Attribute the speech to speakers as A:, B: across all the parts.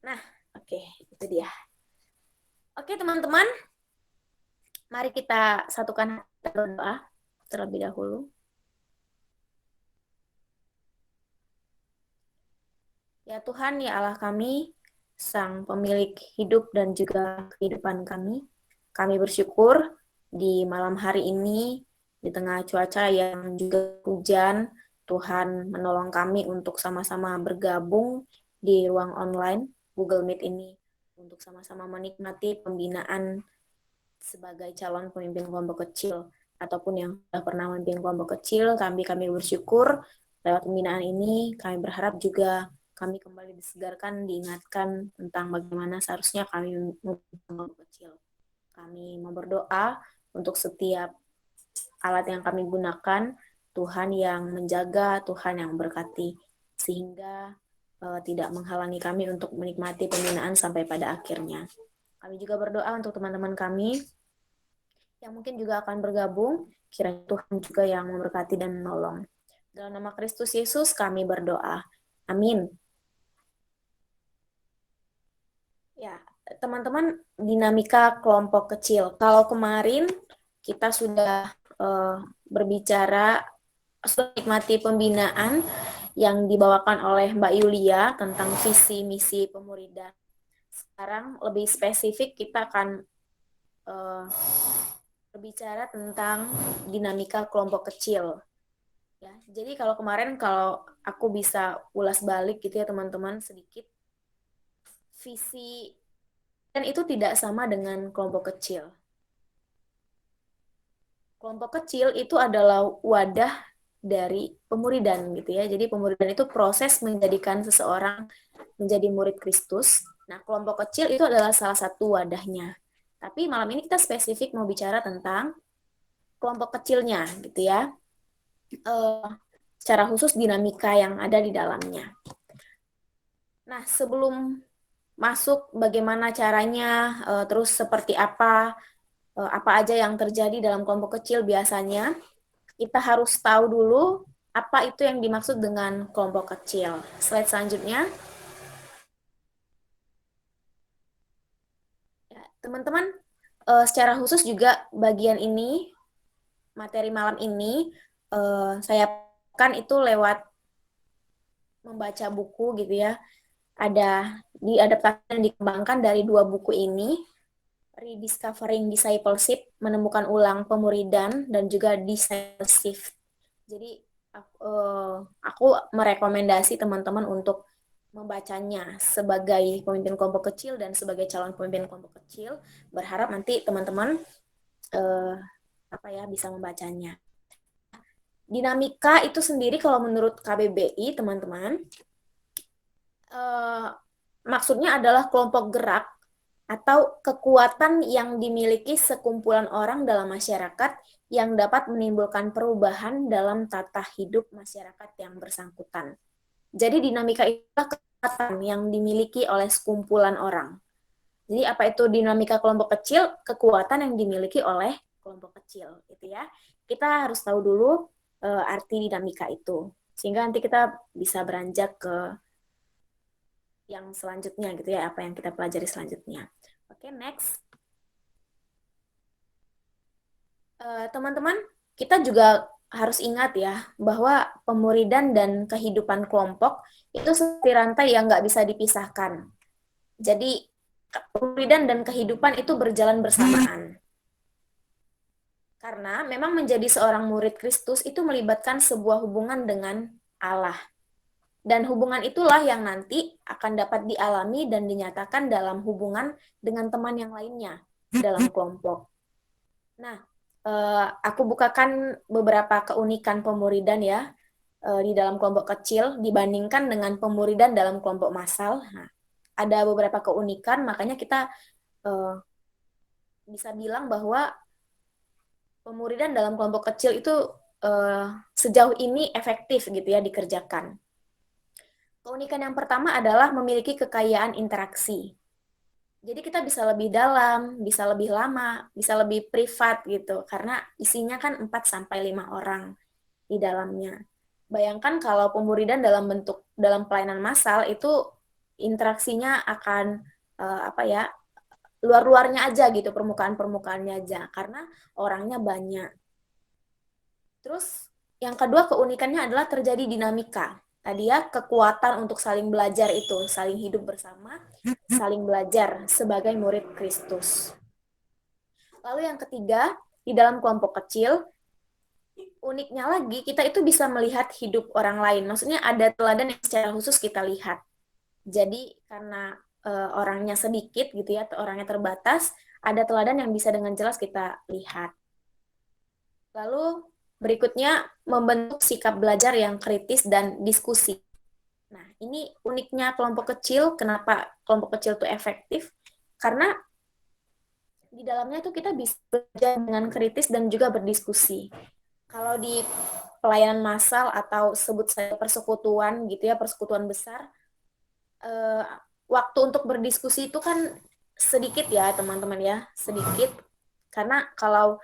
A: Nah, oke, itu dia. Oke, teman-teman, mari kita satukan hati kita berdoa terlebih dahulu. Ya Tuhan, ya Allah kami, Sang Pemilik hidup dan juga kehidupan kami bersyukur di malam hari ini, di tengah cuaca yang juga hujan, Tuhan menolong kami untuk sama-sama bergabung di ruang online Google Meet ini, untuk sama-sama menikmati pembinaan sebagai calon pemimpin kelompok kecil ataupun yang sudah pernah memimpin kelompok kecil, kami bersyukur lewat pembinaan ini, kami berharap juga kami kembali disegarkan, diingatkan tentang bagaimana seharusnya kami memimpin kelompok kecil. Kami mau berdoa untuk setiap alat yang kami gunakan, Tuhan yang menjaga, Tuhan yang berkati, sehingga tidak menghalangi kami untuk menikmati pembinaan sampai pada akhirnya. Kami juga berdoa untuk teman-teman kami yang mungkin juga akan bergabung, kiranya Tuhan juga yang memberkati dan menolong. Dalam nama Kristus Yesus kami berdoa. Amin. Ya, teman-teman, dinamika kelompok kecil. Kalau kemarin kita sudah berbicara, sudah nikmati pembinaan yang dibawakan oleh Mbak Yulia tentang visi misi pemuridan. Sekarang lebih spesifik kita akan uh, berbicara tentang dinamika kelompok kecil. Ya, jadi kalau aku bisa ulas balik gitu ya teman-teman sedikit, visi dan itu tidak sama dengan kelompok kecil. Kelompok kecil itu adalah wadah dari pemuridan gitu ya. Jadi pemuridan itu proses menjadikan seseorang menjadi murid Kristus. Nah, kelompok kecil itu adalah salah satu wadahnya. Tapi malam ini kita spesifik mau bicara tentang kelompok kecilnya gitu ya. Eh, Secara khusus dinamika yang ada di dalamnya. Nah, sebelum masuk bagaimana caranya, terus seperti apa aja yang terjadi dalam kelompok kecil biasanya, kita harus tahu dulu apa itu yang dimaksud dengan kelompok kecil. Slide selanjutnya. Ya, teman-teman, secara khusus juga bagian ini, materi malam ini, saya kan itu lewat membaca buku gitu ya. Ada diadaptasi dan dikembangkan dari dua buku ini, Rediscovering Discipleship, menemukan ulang pemuridan, dan juga Discipleship. Jadi aku merekomendasi teman-teman untuk membacanya sebagai pemimpin kelompok kecil dan sebagai calon pemimpin kelompok kecil. Berharap nanti teman-teman eh, bisa membacanya. Dinamika itu sendiri kalau menurut KBBI teman-teman, eh, maksudnya adalah kelompok gerak atau kekuatan yang dimiliki sekumpulan orang dalam masyarakat yang dapat menimbulkan perubahan dalam tata hidup masyarakat yang bersangkutan. Jadi dinamika itu kekuatan yang dimiliki oleh sekumpulan orang. Jadi apa itu dinamika kelompok kecil? Kekuatan yang dimiliki oleh kelompok kecil, gitu ya. Kita harus tahu dulu arti dinamika itu, sehingga nanti kita bisa beranjak ke yang selanjutnya, gitu ya, apa yang kita pelajari selanjutnya. Oke, next. Teman-teman, kita juga harus ingat ya, bahwa pemuridan dan kehidupan kelompok itu seperti rantai yang nggak bisa dipisahkan. Jadi, pemuridan dan kehidupan itu berjalan bersamaan. Karena memang menjadi seorang murid Kristus itu melibatkan sebuah hubungan dengan Allah. Dan hubungan itulah yang nanti akan dapat dialami dan dinyatakan dalam hubungan dengan teman yang lainnya dalam kelompok. Nah, aku bukakan beberapa keunikan pemuridan ya di dalam kelompok kecil dibandingkan dengan pemuridan dalam kelompok massal. Nah, ada beberapa keunikan, makanya kita uh, bisa bilang bahwa pemuridan dalam kelompok kecil itu sejauh ini efektif gitu ya dikerjakan. Keunikan yang pertama adalah memiliki kekayaan interaksi. Jadi kita bisa lebih dalam, bisa lebih lama, bisa lebih privat gitu karena isinya kan 4 sampai 5 orang di dalamnya. Bayangkan kalau pemuridan dalam pelayanan massal itu interaksinya akan luar-luarnya aja gitu, permukaan-permukaannya aja, karena orangnya banyak. Terus yang kedua keunikannya adalah terjadi dinamika. Tadi ya, kekuatan untuk saling belajar itu, saling hidup bersama, saling belajar sebagai murid Kristus. Lalu yang ketiga, di dalam kelompok kecil, uniknya lagi, kita itu bisa melihat hidup orang lain. Maksudnya ada teladan yang secara khusus kita lihat. Jadi karena orangnya sedikit gitu ya, orangnya terbatas, ada teladan yang bisa dengan jelas kita lihat. Lalu berikutnya membentuk sikap belajar yang kritis dan diskusi. Nah, ini uniknya kelompok kecil. Kenapa kelompok kecil itu efektif? Karena di dalamnya itu kita bisa belajar dengan kritis dan juga berdiskusi. Kalau di pelayanan massal atau sebut saja persekutuan gitu ya, persekutuan besar, waktu untuk berdiskusi itu kan sedikit ya teman-teman ya, sedikit. Karena kalau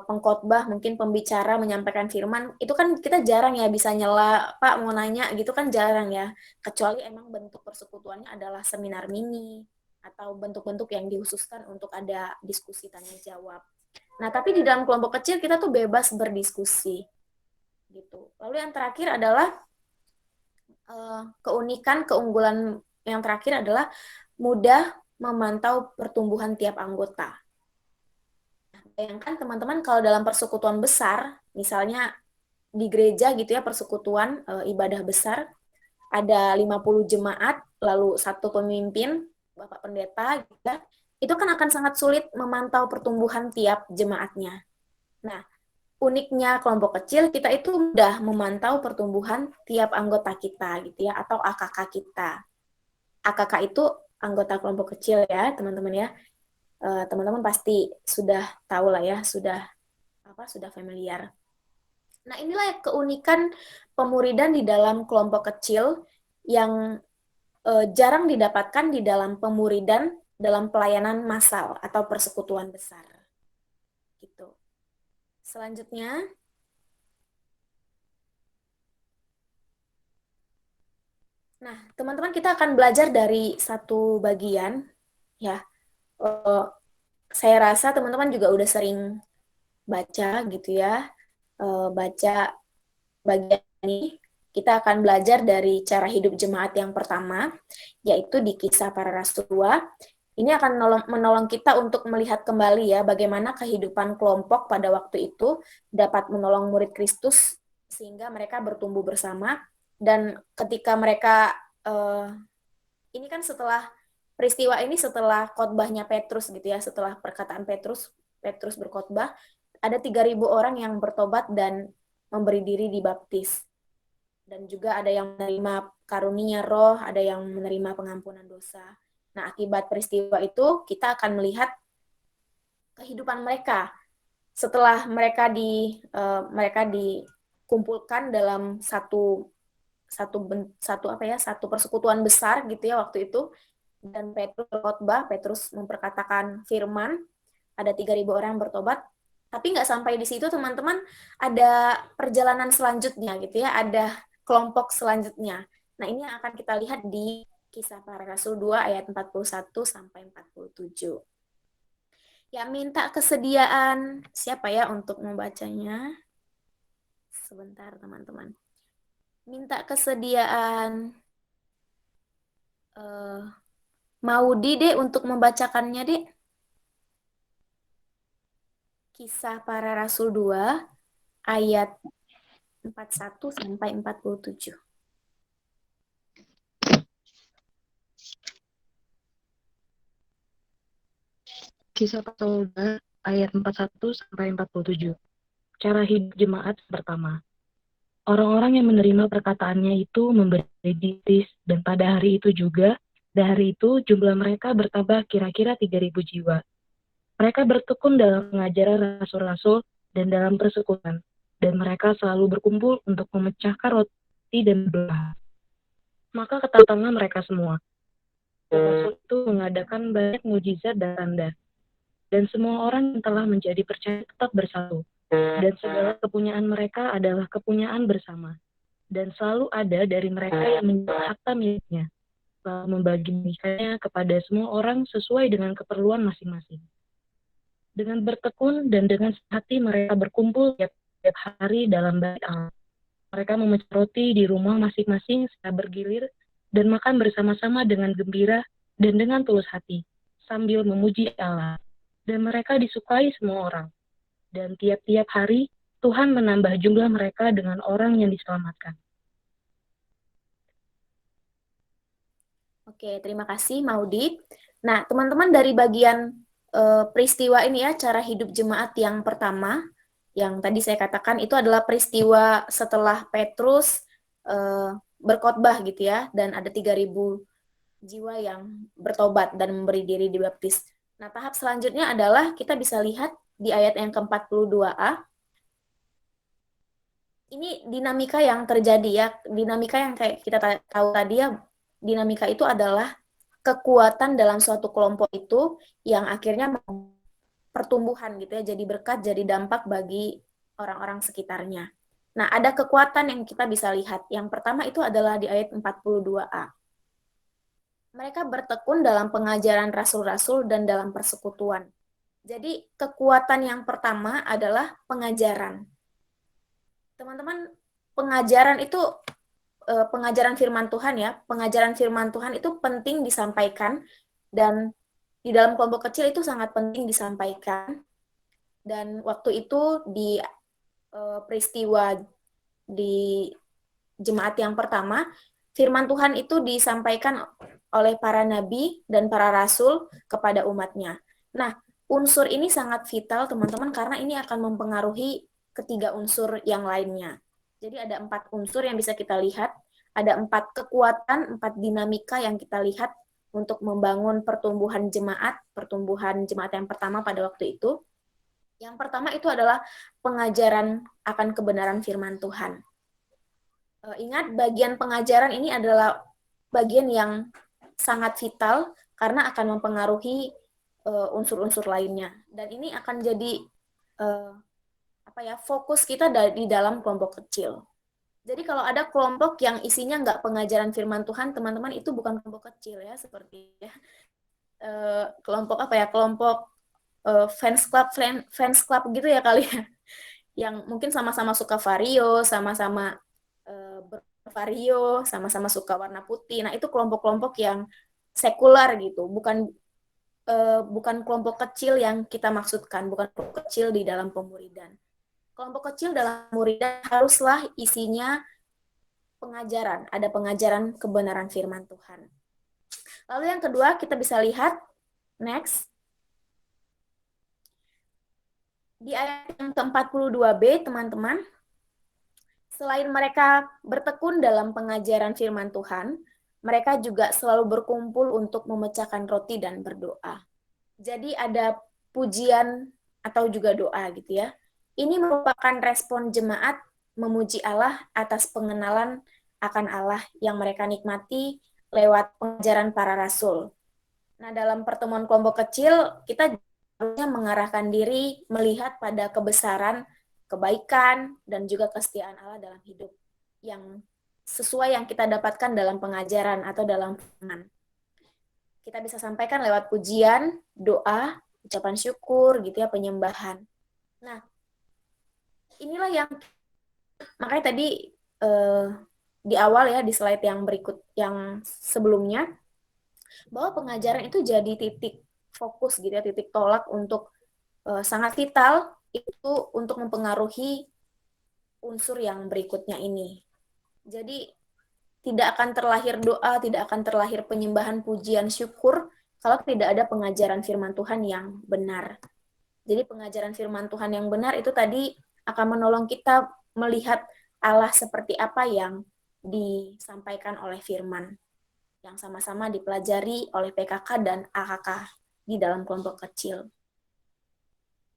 A: pengkhotbah mungkin pembicara menyampaikan firman, itu kan kita jarang ya bisa nyela, Pak mau nanya gitu kan jarang ya. Kecuali emang bentuk persekutuannya adalah seminar mini atau bentuk-bentuk yang dikhususkan untuk ada diskusi tanya jawab. Nah, tapi di dalam kelompok kecil kita tuh bebas berdiskusi gitu. Lalu yang terakhir adalah keunggulan yang terakhir adalah mudah memantau pertumbuhan tiap anggota. Bayangkan teman-teman kalau dalam persekutuan besar, misalnya di gereja gitu ya, persekutuan ibadah besar, ada 50 jemaat, lalu satu pemimpin, Bapak Pendeta, gitu ya, itu kan akan sangat sulit memantau pertumbuhan tiap jemaatnya. Nah, uniknya kelompok kecil, kita itu mudah memantau pertumbuhan tiap anggota kita gitu ya, atau AKK kita. AKK itu anggota kelompok kecil ya, teman-teman ya. Teman-teman pasti sudah tahu lah ya, sudah familiar. Nah, inilah keunikan pemuridan di dalam kelompok kecil yang jarang didapatkan di dalam pemuridan dalam pelayanan massal atau persekutuan besar. Gitu. Selanjutnya, nah, teman-teman kita akan belajar dari satu bagian ya. Saya rasa teman-teman juga udah sering baca gitu ya, baca bagian ini. Kita akan belajar dari cara hidup jemaat yang pertama, yaitu di Kisah Para Rasul 2. Ini akan menolong kita untuk melihat kembali ya bagaimana kehidupan kelompok pada waktu itu dapat menolong murid Kristus sehingga mereka bertumbuh bersama. Dan ketika mereka ini kan setelah peristiwa ini setelah khotbahnya Petrus gitu ya, setelah perkataan Petrus berkhotbah, ada 3.000 orang yang bertobat dan memberi diri dibaptis. Dan juga ada yang menerima karunia roh, ada yang menerima pengampunan dosa. Nah, akibat peristiwa itu kita akan melihat kehidupan mereka setelah mereka dikumpulkan dalam satu persekutuan besar gitu ya waktu itu, dan Petrus berkhotbah, Petrus memperkatakan firman, ada 3.000 orang yang bertobat. Tapi nggak sampai di situ teman-teman, ada perjalanan selanjutnya gitu ya, ada kelompok selanjutnya. Nah, ini yang akan kita lihat di Kisah Para Rasul 2 ayat 41 sampai 47. Ya, minta kesediaan siapa ya untuk membacanya? Sebentar teman-teman. Minta kesediaan Maudi deh untuk membacakannya deh. Kisah Para Rasul 2 ayat 41 sampai 47.
B: Kisah Para Rasul 2 ayat 41 sampai 47. Cara hidup jemaat pertama. Orang-orang yang menerima perkataannya itu memberi diri, dan pada hari itu juga, dari itu jumlah mereka bertambah kira-kira 3.000 jiwa. Mereka bertekun dalam pengajaran rasul-rasul dan dalam persekutuan, dan mereka selalu berkumpul untuk memecahkan roti dan berdoa. Maka ketatanlah mereka semua. Rasul itu mengadakan banyak mujizat dan tanda, dan semua orang yang telah menjadi percaya tetap bersatu. Dan segala kepunyaan mereka adalah kepunyaan bersama. Dan selalu ada dari mereka yang menjual harta miliknya, lalu membagi-bagikannya kepada semua orang sesuai dengan keperluan masing-masing. Dengan bertekun dan dengan hati mereka berkumpul tiap hari dalam bait Allah. Mereka memecah roti di rumah masing-masing secara bergilir dan makan bersama-sama dengan gembira dan dengan tulus hati, sambil memuji Allah. Dan mereka disukai semua orang. Dan tiap-tiap hari Tuhan menambah jumlah mereka dengan orang yang diselamatkan.
A: Oke, terima kasih Maudi. Nah, teman-teman dari bagian peristiwa ini ya, cara hidup jemaat yang pertama, yang tadi saya katakan itu adalah peristiwa setelah Petrus berkhotbah gitu ya, dan ada 3.000 jiwa yang bertobat dan memberi diri dibaptis. Nah, tahap selanjutnya adalah kita bisa lihat di ayat yang ke-42a. Ini dinamika yang terjadi ya, dinamika yang kayak kita tahu tadi ya, dinamika itu adalah kekuatan dalam suatu kelompok itu yang akhirnya pertumbuhan gitu ya, jadi berkat, jadi dampak bagi orang-orang sekitarnya. Nah, ada kekuatan yang kita bisa lihat. Yang pertama itu adalah di ayat 42a. Mereka bertekun dalam pengajaran rasul-rasul dan dalam persekutuan. Jadi, kekuatan yang pertama adalah pengajaran. Teman-teman, pengajaran itu pengajaran firman Tuhan ya. Pengajaran firman Tuhan itu penting disampaikan dan di dalam kelompok kecil itu sangat penting disampaikan. Dan waktu itu di peristiwa di jemaat yang pertama, firman Tuhan itu disampaikan oleh para nabi dan para rasul kepada umatnya. Nah, unsur ini sangat vital teman-teman karena ini akan mempengaruhi ketiga unsur yang lainnya. Jadi ada 4 unsur yang bisa kita lihat, ada 4 kekuatan, 4 dinamika yang kita lihat untuk membangun pertumbuhan jemaat yang pertama pada waktu itu. Yang pertama itu adalah pengajaran akan kebenaran firman Tuhan. Ingat, bagian pengajaran ini adalah bagian yang sangat vital karena akan mempengaruhi unsur-unsur lainnya. Dan ini akan jadi fokus kita di dalam kelompok kecil. Jadi kalau ada kelompok yang isinya nggak pengajaran firman Tuhan, teman-teman, itu bukan kelompok kecil ya, seperti ya kelompok kelompok fans club gitu ya kali ya, yang mungkin sama-sama suka vario, sama-sama bervario, sama-sama suka warna putih. Nah, itu kelompok-kelompok yang sekular gitu, bukan kelompok kecil yang kita maksudkan, bukan kelompok kecil di dalam pemuridan. Kelompok kecil dalam pemuridan haruslah isinya pengajaran, ada pengajaran kebenaran firman Tuhan. Lalu yang kedua, kita bisa lihat, next, di ayat yang ke-42b, teman-teman, selain mereka bertekun dalam pengajaran firman Tuhan, mereka juga selalu berkumpul untuk memecahkan roti dan berdoa. Jadi ada pujian atau juga doa gitu ya. Ini merupakan respon jemaat memuji Allah atas pengenalan akan Allah yang mereka nikmati lewat pengajaran para rasul. Nah, dalam pertemuan kelompok kecil, kita harusnya mengarahkan diri melihat pada kebesaran, kebaikan, dan juga kesetiaan Allah dalam hidup yang sesuai yang kita dapatkan dalam pengajaran atau dalam firman. Kita bisa sampaikan lewat pujian, doa, ucapan syukur, gitu ya, penyembahan. Nah, inilah yang makanya tadi di awal ya, di slide yang berikut, yang sebelumnya, bahwa pengajaran itu jadi titik fokus gitu ya, titik tolak untuk sangat vital itu untuk mempengaruhi unsur yang berikutnya ini. Jadi tidak akan terlahir doa, tidak akan terlahir penyembahan, pujian, syukur kalau tidak ada pengajaran firman Tuhan yang benar. Jadi pengajaran firman Tuhan yang benar itu tadi akan menolong kita melihat Allah seperti apa yang disampaikan oleh firman, yang sama-sama dipelajari oleh PKK dan AKK di dalam kelompok kecil.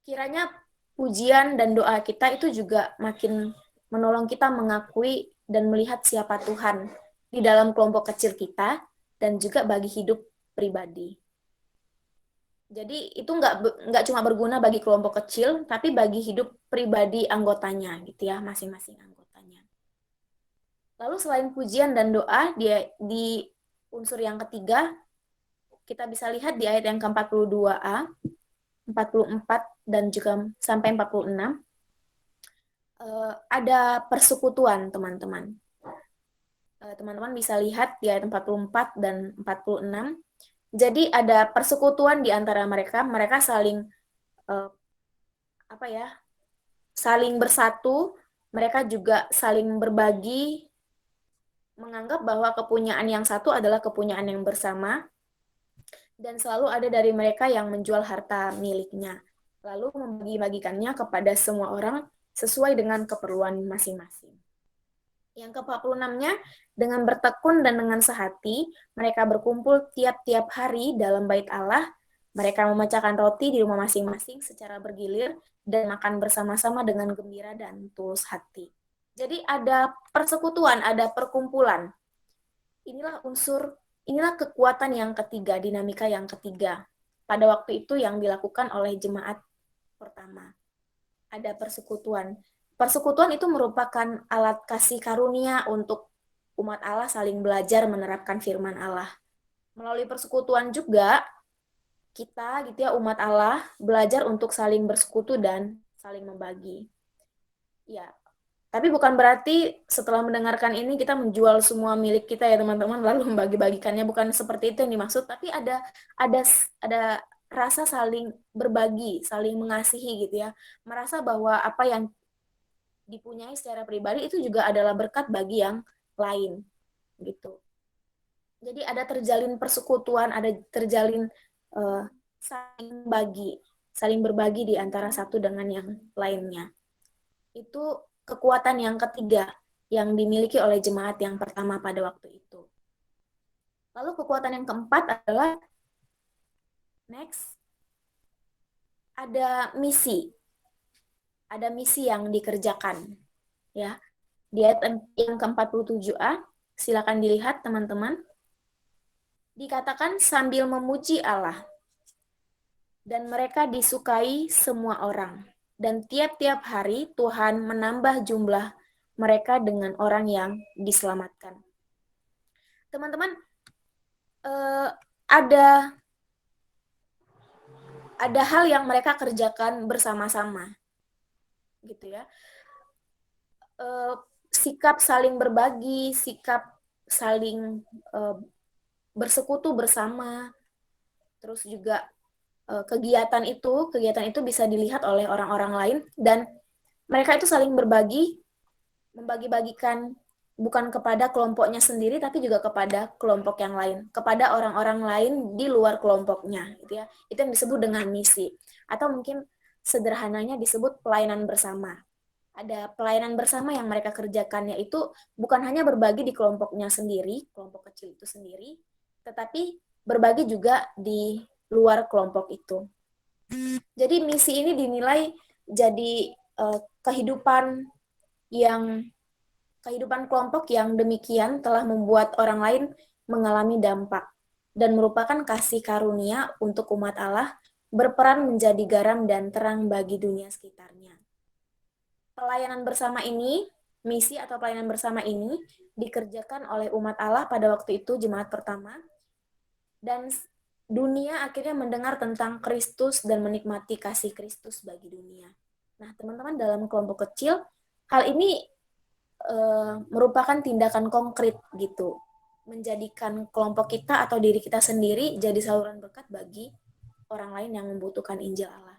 A: Kiranya pujian dan doa kita itu juga makin menolong kita mengakui dan melihat siapa Tuhan di dalam kelompok kecil kita dan juga bagi hidup pribadi. Jadi itu nggak cuma berguna bagi kelompok kecil, tapi bagi hidup pribadi anggotanya gitu ya, masing-masing anggotanya. Lalu selain pujian dan doa, di Unsur yang ketiga, kita bisa lihat di ayat yang ke-42a, 44 dan juga sampai 46, ada persekutuan, teman-teman. Teman-teman bisa lihat di ayat 44 dan 46. Jadi ada persekutuan di antara mereka, mereka saling eh, apa ya? Saling bersatu, mereka juga saling berbagi, menganggap bahwa kepunyaan yang satu adalah kepunyaan yang bersama, dan selalu ada dari mereka yang menjual harta miliknya, lalu membagi-bagikannya kepada semua orang sesuai dengan keperluan masing-masing. Yang ke-46-nya, dengan bertekun dan dengan sehati, mereka berkumpul tiap-tiap hari dalam bait Allah. Mereka memecahkan roti di rumah masing-masing secara bergilir dan makan bersama-sama dengan gembira dan tulus hati. Jadi ada persekutuan, ada perkumpulan. Inilah kekuatan yang ketiga, dinamika yang ketiga. Pada waktu itu yang dilakukan oleh jemaat pertama. Ada persekutuan. Persekutuan itu merupakan alat kasih karunia untuk umat Allah saling belajar menerapkan firman Allah. Melalui persekutuan juga kita gitu ya, umat Allah belajar untuk saling bersekutu dan saling membagi. Ya, tapi bukan berarti setelah mendengarkan ini kita menjual semua milik kita ya teman-teman lalu membagi-bagikannya, bukan seperti itu yang dimaksud, tapi ada ada rasa saling berbagi, saling mengasihi gitu ya. Merasa bahwa apa yang dipunyai secara pribadi itu juga adalah berkat bagi yang lain gitu. Jadi ada terjalin persekutuan, ada terjalin uh, saling berbagi di antara satu dengan yang lainnya. Itu kekuatan yang ketiga yang dimiliki oleh jemaat yang pertama pada waktu itu. Lalu kekuatan yang keempat adalah next, ada misi. Ada misi yang dikerjakan ya. Di ayat yang ke-47a, silakan dilihat teman-teman. Dikatakan sambil memuji Allah, dan mereka disukai semua orang. Dan tiap-tiap hari Tuhan menambah jumlah mereka dengan orang yang diselamatkan. Teman-teman, eh, ada hal yang mereka kerjakan bersama-sama, gitu ya. Eh, Sikap saling berbagi, sikap saling bersekutu bersama, terus juga kegiatan itu bisa dilihat oleh orang-orang lain, dan mereka itu saling berbagi, membagi-bagikan bukan kepada kelompoknya sendiri tapi juga kepada kelompok yang lain, kepada orang-orang lain di luar kelompoknya gitu ya. Itu yang disebut dengan misi, atau mungkin sederhananya disebut pelayanan bersama. Ada pelayanan bersama yang mereka kerjakan, yaitu bukan hanya berbagi di kelompoknya sendiri, kelompok kecil itu sendiri, tetapi berbagi juga di luar kelompok itu. Jadi misi ini dinilai jadi kehidupan kelompok yang demikian telah membuat orang lain mengalami dampak dan merupakan kasih karunia untuk umat Allah berperan menjadi garam dan terang bagi dunia sekitarnya. Pelayanan bersama ini, misi atau pelayanan bersama ini dikerjakan oleh umat Allah pada waktu itu, jemaat pertama, dan dunia akhirnya mendengar tentang Kristus dan menikmati kasih Kristus bagi dunia. Nah, teman-teman, dalam kelompok kecil, hal ini merupakan tindakan konkret gitu, menjadikan kelompok kita atau diri kita sendiri jadi saluran berkat bagi orang lain yang membutuhkan Injil Allah.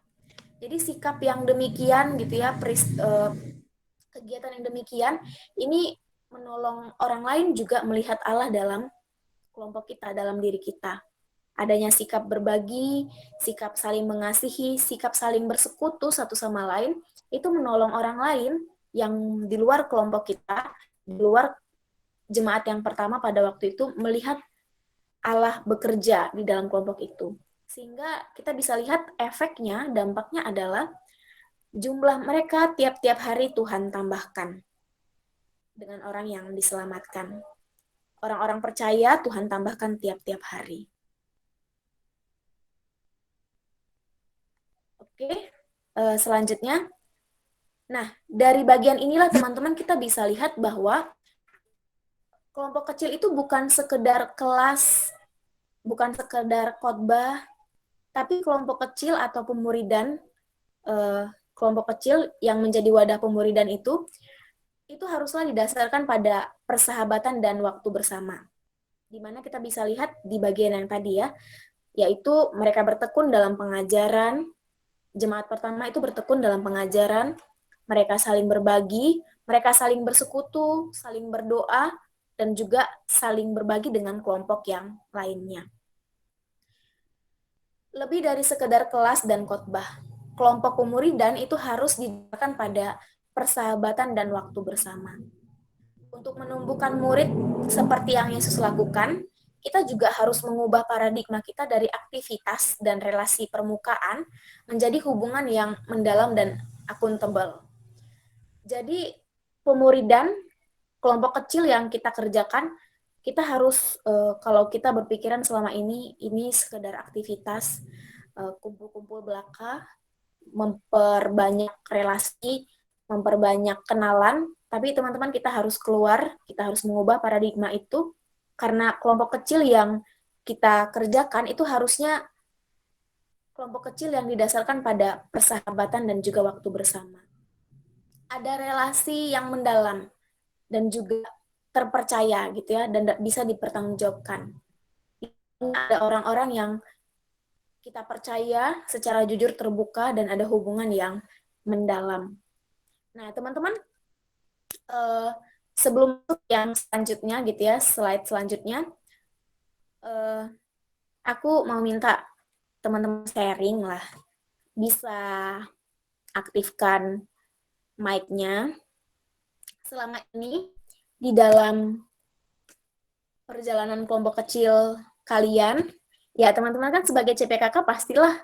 A: Jadi sikap yang demikian gitu ya, kegiatan yang demikian ini menolong orang lain juga melihat Allah dalam kelompok kita, dalam diri kita. Adanya sikap berbagi, sikap saling mengasihi, sikap saling bersekutu satu sama lain, itu menolong orang lain yang di luar kelompok kita, di luar jemaat yang pertama pada waktu itu, melihat Allah bekerja di dalam kelompok itu. Sehingga kita bisa lihat efeknya, dampaknya adalah jumlah mereka tiap-tiap hari Tuhan tambahkan dengan orang yang diselamatkan. Orang-orang percaya Tuhan tambahkan tiap-tiap hari. Oke, selanjutnya. Nah, dari bagian inilah teman-teman kita bisa lihat bahwa kelompok kecil itu bukan sekedar kelas, bukan sekedar khotbah, tapi kelompok kecil atau pemuridan, kelompok kecil yang menjadi wadah pemuridan itu haruslah didasarkan pada persahabatan dan waktu bersama. Di mana kita bisa lihat di bagian yang tadi ya, yaitu mereka bertekun dalam pengajaran, jemaat pertama itu bertekun dalam pengajaran, mereka saling berbagi, mereka saling bersekutu, saling berdoa, dan juga saling berbagi dengan kelompok yang lainnya. Lebih dari sekedar kelas dan khotbah, kelompok pemuridan itu harus didasarkan pada persahabatan dan waktu bersama. Untuk menumbuhkan murid seperti yang Yesus lakukan, kita juga harus mengubah paradigma kita dari aktivitas dan relasi permukaan menjadi hubungan yang mendalam dan akuntabel. Jadi pemuridan kelompok kecil yang kita kerjakan, kita harus kalau kita berpikiran selama ini sekedar aktivitas kumpul-kumpul belaka, memperbanyak relasi, memperbanyak kenalan, tapi teman-teman kita harus keluar, kita harus mengubah paradigma itu, karena kelompok kecil yang kita kerjakan itu harusnya kelompok kecil yang didasarkan pada persahabatan dan juga waktu bersama. Ada relasi yang mendalam dan juga terpercaya gitu ya, dan bisa dipertanggungjawabkan. Ada orang-orang yang kita percaya secara jujur, terbuka, dan ada hubungan yang mendalam. Nah, teman-teman, eh, sebelum yang selanjutnya gitu ya, slide selanjutnya, eh, aku mau minta teman-teman sharing lah, bisa aktifkan mic-nya. Selama ini di dalam perjalanan kelompok kecil kalian, ya teman-teman kan sebagai CPKK pastilah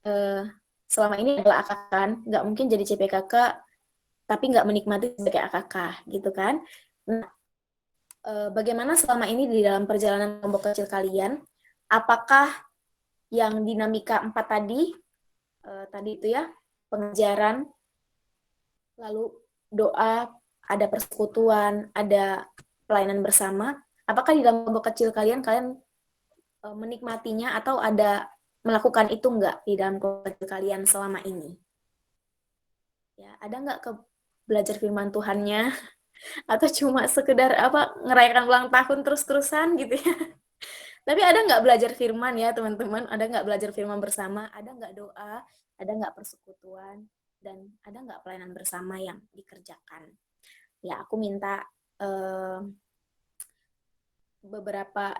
A: eh, selama ini adalah AKK kan, nggak mungkin jadi CPKK tapi nggak menikmati sebagai AKK gitu kan. Nah, bagaimana selama ini di dalam perjalanan kelompok kecil kalian? Apakah yang dinamika 4 tadi itu ya, pengajaran, lalu doa, ada persekutuan, ada pelayanan bersama. Apakah di dalam kelompok kecil kalian menikmatinya atau ada melakukan itu enggak di dalam kelompok kecil kalian selama ini? Ya, ada nggak ke belajar firman Tuhannya atau cuma sekedar apa ngerayakan ulang tahun terus-terusan gitu ya? Tapi ada nggak belajar firman ya teman-teman? Ada nggak belajar firman bersama? Ada nggak doa? Ada nggak persekutuan? Dan ada nggak pelayanan bersama yang dikerjakan? Ya, aku minta beberapa,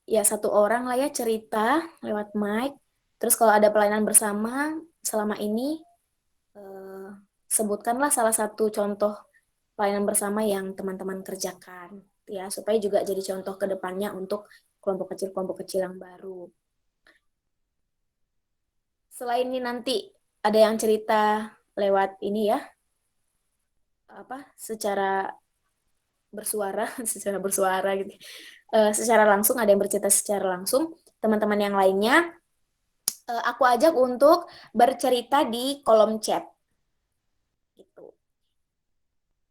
A: ya satu orang lah ya cerita lewat mic. Terus kalau ada pelayanan bersama selama ini, eh, sebutkanlah salah satu contoh pelayanan bersama yang teman-teman kerjakan, ya supaya juga jadi contoh ke depannya untuk kelompok kecil yang baru. Selain ini nanti ada yang cerita lewat ini ya, apa secara bersuara, secara bersuara gitu. Secara langsung ada yang bercerita secara langsung. Teman-teman yang lainnya aku ajak untuk bercerita di kolom chat. Gitu.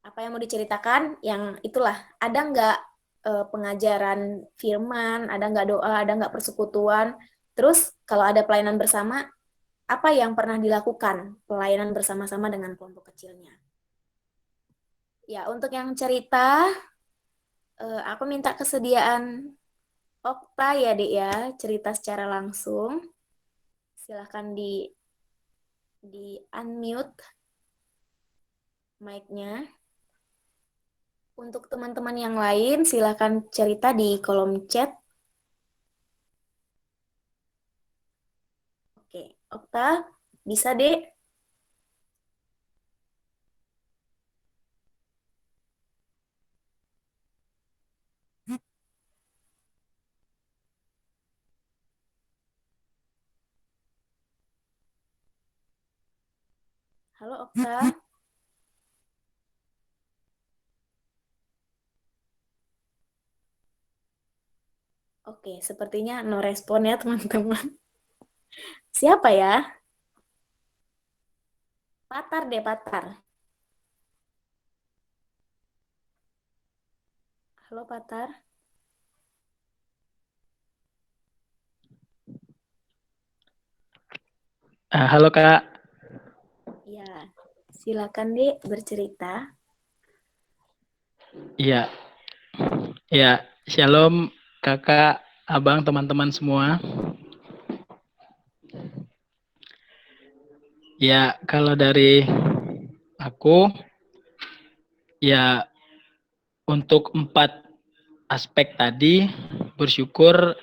A: Apa yang mau diceritakan? Yang itulah, ada nggak pengajaran firman, ada nggak doa, ada nggak persekutuan. Terus kalau ada pelayanan bersama, apa yang pernah dilakukan pelayanan bersama-sama dengan kelompok kecilnya? Ya, untuk yang cerita, aku minta kesediaan Okta ya, Dek ya, cerita secara langsung. Silahkan di unmute mic-nya. Untuk teman-teman yang lain, silahkan cerita di kolom chat. Oke, Okta, bisa Dek? Halo Okta. Oke, sepertinya no respon ya teman-teman. Siapa ya? Patar deh, Patar. Halo Patar.
C: Halo Kak,
A: Ya, silakan Dek bercerita.
C: iya, ya, Shalom Kakak, Abang, teman-teman semua. Ya, kalau dari aku, ya untuk 4 aspek tadi, bersyukur,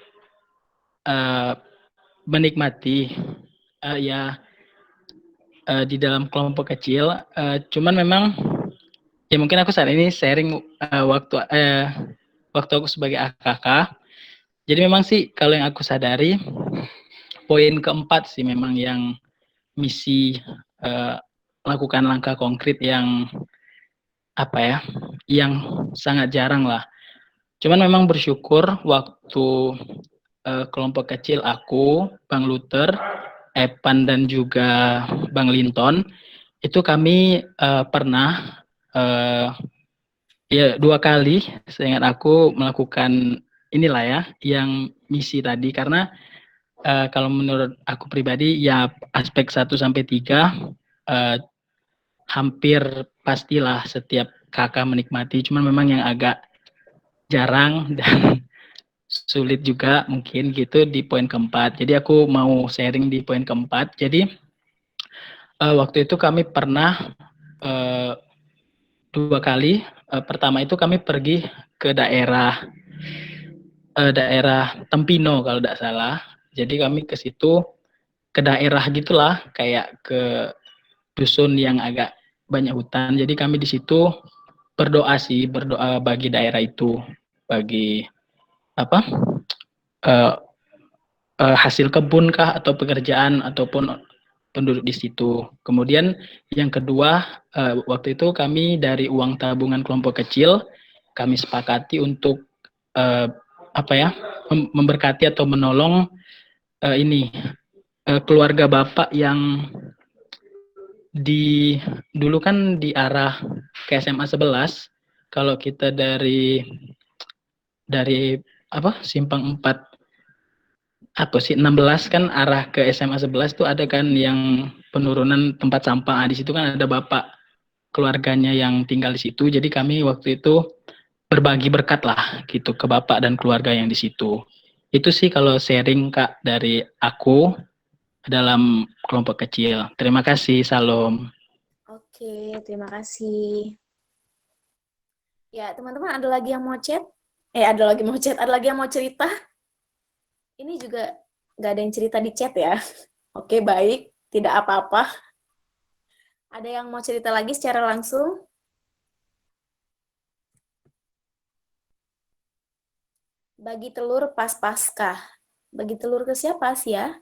C: eh, menikmati, ya di dalam kelompok kecil. Cuman memang, ya mungkin aku saat ini sharing waktu aku sebagai AKK. Jadi memang sih kalau yang aku sadari, poin keempat sih memang yang misi eh, melakukan langkah konkret yang apa ya, yang sangat jarang lah. Cuman memang bersyukur waktu kelompok kecil aku, Bang Luther, Epan dan juga Bang Linton, itu kami pernah eh, ya 2 kali, seingat aku melakukan inilah ya, yang misi tadi karena kalau menurut aku pribadi ya aspek 1 sampai 3 eh, hampir pastilah setiap kakak menikmati, cuman memang yang agak jarang dan sulit juga mungkin gitu di poin keempat. Jadi aku mau sharing di poin keempat. Jadi waktu itu kami pernah uh, 2 kali. Pertama itu kami pergi ke daerah Tempino kalau tidak salah. Jadi kami ke situ, ke daerah gitulah, kayak ke dusun yang agak banyak hutan. Jadi kami di situ berdoa sih, berdoa bagi daerah itu, bagi apa eh, hasil kebun kah atau pekerjaan ataupun penduduk di situ. Kemudian yang kedua, waktu itu kami dari uang tabungan kelompok kecil kami sepakati untuk eh, apa ya, memberkati atau menolong ini keluarga bapak yang di dulu kan di arah ke SMA 11. Kalau kita dari apa, Simpang 4 apa sih 16 kan arah ke SMA 11 tuh ada kan yang penurunan tempat sampah. Di situ kan ada bapak keluarganya yang tinggal di situ. Jadi kami waktu itu berbagi berkat lah gitu ke bapak dan keluarga yang di situ. Itu sih kalau sharing Kak dari aku dalam kelompok kecil. Terima kasih, Salam.
A: Oke, terima kasih. Ya, teman-teman ada lagi yang mau chat? Ada lagi mau chat, ada lagi yang mau cerita? Ini juga nggak ada yang cerita di chat ya. Oke, baik. Tidak apa-apa. Ada yang mau cerita lagi secara langsung? Bagi telur pas Paskah. Bagi telur ke siapa sih ya?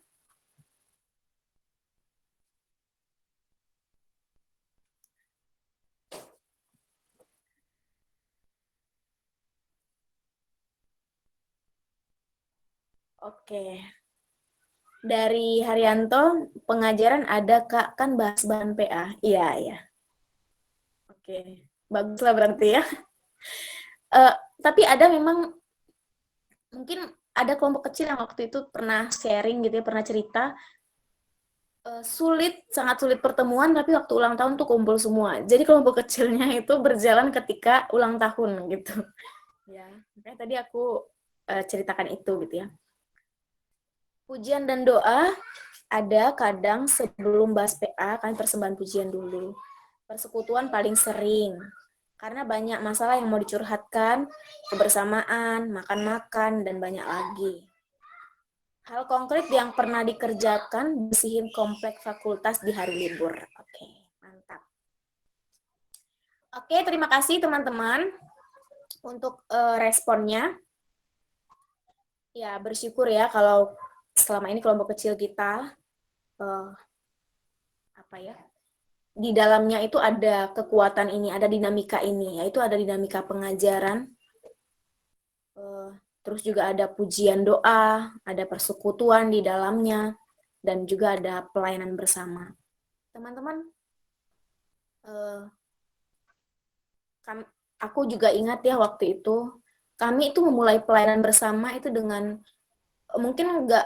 A: Oke. Dari Haryanto, pengajaran ada Kak, kan bahas bahan PA. Iya, iya. Oke. Baguslah berarti ya. Eh, tapi ada memang, mungkin ada kelompok kecil yang waktu itu pernah sharing gitu ya, pernah cerita, sangat sulit pertemuan, tapi waktu ulang tahun tuh kumpul semua. Jadi kelompok kecilnya itu berjalan ketika ulang tahun gitu. Ya, makanya tadi aku ceritakan itu gitu ya. Pujian dan doa ada kadang sebelum bahas PA, kan persembahan pujian dulu. Persekutuan paling sering, karena banyak masalah yang mau dicurhatkan, kebersamaan, makan-makan, dan banyak lagi. Hal konkret yang pernah dikerjakan, bersihin komplek fakultas di hari libur. Oke, mantap. Oke, terima kasih teman-teman untuk responnya. Ya, bersyukur ya kalau selama ini kelompok kecil kita uh, apa ya, di dalamnya itu ada kekuatan ini, ada dinamika ini, yaitu ada dinamika pengajaran, terus juga ada pujian doa, ada persekutuan di dalamnya, dan juga ada pelayanan bersama. Teman-teman, aku juga ingat ya waktu itu kami itu memulai pelayanan bersama itu dengan mungkin nggak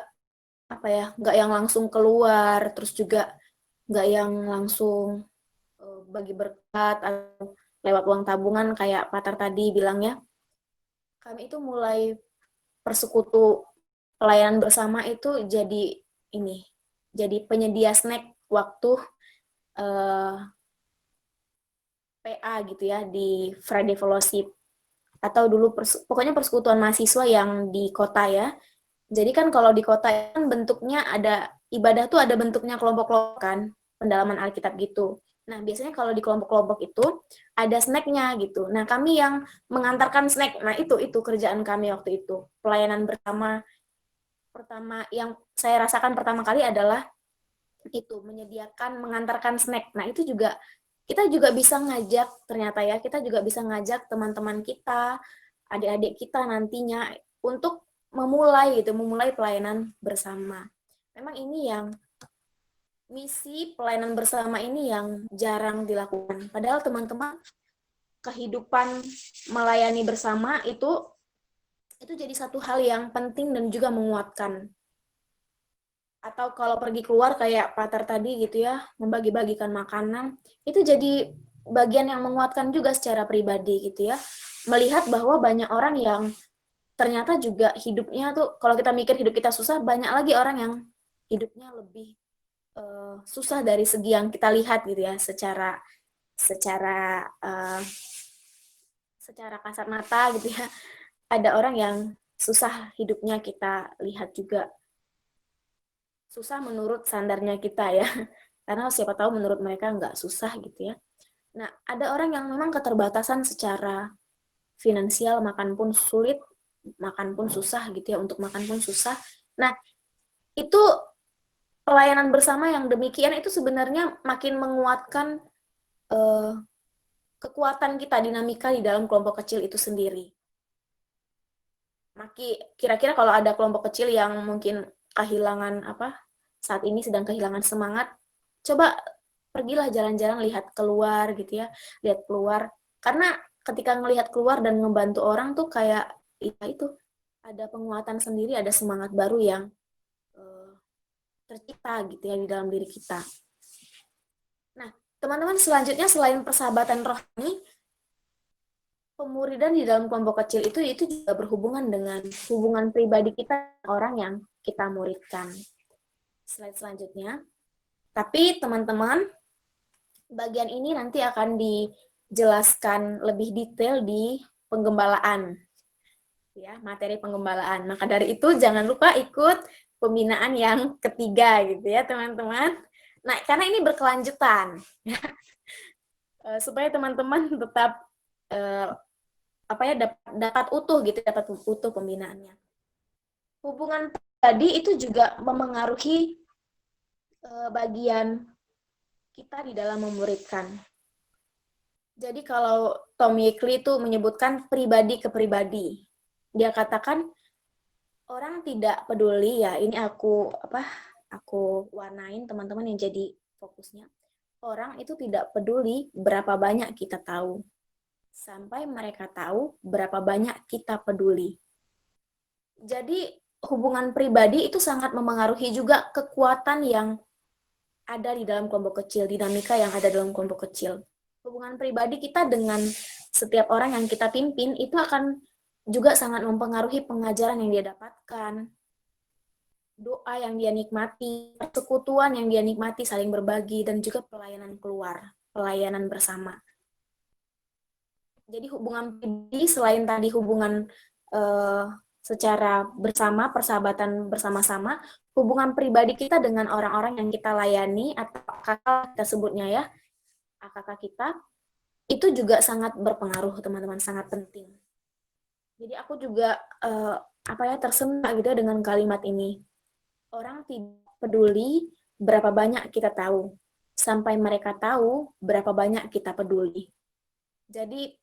A: yang langsung keluar, terus juga nggak yang langsung bagi berkat atau lewat uang tabungan kayak Patar tadi bilang ya. Kami itu mulai persekutu pelayanan bersama itu jadi penyedia snack waktu PA gitu ya di Friday Fellowship atau dulu pokoknya persekutuan mahasiswa yang di kota ya. Jadi kan kalau di kota kan bentuknya ada ibadah tuh ada bentuknya kelompok-kelompok kan, pendalaman Alkitab gitu. Nah, biasanya kalau di kelompok-kelompok itu ada snacknya gitu. Nah, kami yang mengantarkan snack. Nah, itu kerjaan kami waktu itu. Pelayanan pertama yang saya rasakan pertama kali adalah itu menyediakan mengantarkan snack. Nah, itu juga kita juga bisa ngajak ternyata ya, kita juga bisa ngajak teman-teman kita, adik-adik kita nantinya untuk memulai pelayanan bersama. Memang ini yang misi pelayanan bersama ini yang jarang dilakukan. Padahal teman-teman kehidupan melayani bersama itu jadi satu hal yang penting dan juga menguatkan. Atau kalau pergi keluar kayak Pater tadi gitu ya, membagi-bagikan makanan, itu jadi bagian yang menguatkan juga secara pribadi gitu ya. Melihat bahwa banyak orang yang ternyata juga hidupnya tuh, kalau kita mikir hidup kita susah, banyak lagi orang yang hidupnya lebih susah dari segi yang kita lihat gitu ya, secara secara kasat mata gitu ya. Ada orang yang susah hidupnya kita lihat juga. Susah menurut standarnya kita ya. Karena siapa tahu menurut mereka nggak susah gitu ya. Nah, ada orang yang memang keterbatasan secara finansial, makan pun sulit, makan pun susah gitu ya, untuk makan pun susah. Nah, itu pelayanan bersama yang demikian itu sebenarnya makin menguatkan kekuatan kita, dinamika di dalam kelompok kecil itu sendiri. Kira-kira kalau ada kelompok kecil yang mungkin kehilangan saat ini sedang kehilangan semangat, coba pergilah jalan-jalan, lihat keluar gitu ya, lihat keluar. Karena ketika ngelihat keluar dan membantu orang tuh kayak itu ada penguatan sendiri, ada semangat baru yang tercipta gitu ya di dalam diri kita. Nah, teman-teman, selanjutnya selain persahabatan rohani, pemuridan di dalam kelompok kecil itu juga berhubungan dengan hubungan pribadi kita orang yang kita muridkan. Slide selanjutnya. Tapi teman-teman, bagian ini nanti akan dijelaskan lebih detail di penggembalaan. Ya, materi penggembalaan. Maka dari itu jangan lupa ikut pembinaan yang ketiga gitu ya, teman-teman. Nah, karena ini berkelanjutan. Supaya teman-teman tetap dapat utuh pembinaannya. Hubungan pribadi itu juga memengaruhi bagian kita di dalam memuridkan. Jadi kalau Tom Yekli itu menyebutkan pribadi ke pribadi. Dia katakan orang tidak peduli ya, ini aku warnain teman-teman yang jadi fokusnya. Orang itu tidak peduli berapa banyak kita tahu. Sampai mereka tahu berapa banyak kita peduli. Jadi hubungan pribadi itu sangat memengaruhi juga kekuatan yang ada di dalam kelompok kecil, dinamika yang ada dalam kelompok kecil. Hubungan pribadi kita dengan setiap orang yang kita pimpin itu akan juga sangat mempengaruhi pengajaran yang dia dapatkan, doa yang dia nikmati, persekutuan yang dia nikmati, saling berbagi, dan juga pelayanan keluar, pelayanan bersama. Jadi hubungan pribadi selain tadi hubungan secara bersama, persahabatan bersama-sama, hubungan pribadi kita dengan orang-orang yang kita layani atau kakak kita sebutnya ya, kakak kita, itu juga sangat berpengaruh teman-teman, sangat penting. Jadi aku juga tersentak gitu dengan kalimat ini. Orang tidak peduli berapa banyak kita tahu, sampai mereka tahu berapa banyak kita peduli. Jadi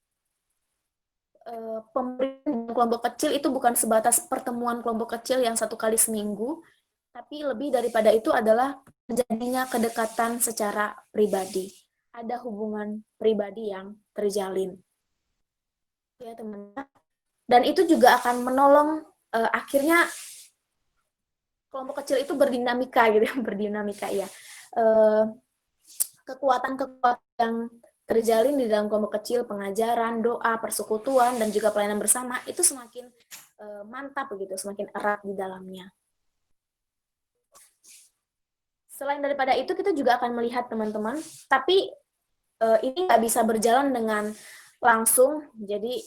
A: pemberian kelompok kecil itu bukan sebatas pertemuan kelompok kecil yang 1 kali seminggu, tapi lebih daripada itu adalah terjadinya kedekatan secara pribadi. Ada hubungan pribadi yang terjalin. Ya teman-teman. Dan itu juga akan menolong akhirnya kelompok kecil itu berdinamika gitu ya, berdinamika ya. Kekuatan-kekuatan yang terjalin di dalam kelompok kecil, pengajaran, doa, persekutuan, dan juga pelayanan bersama itu semakin mantap begitu, semakin erat di dalamnya. Selain daripada itu, kita juga akan melihat teman-teman, tapi ini nggak bisa berjalan dengan langsung, jadi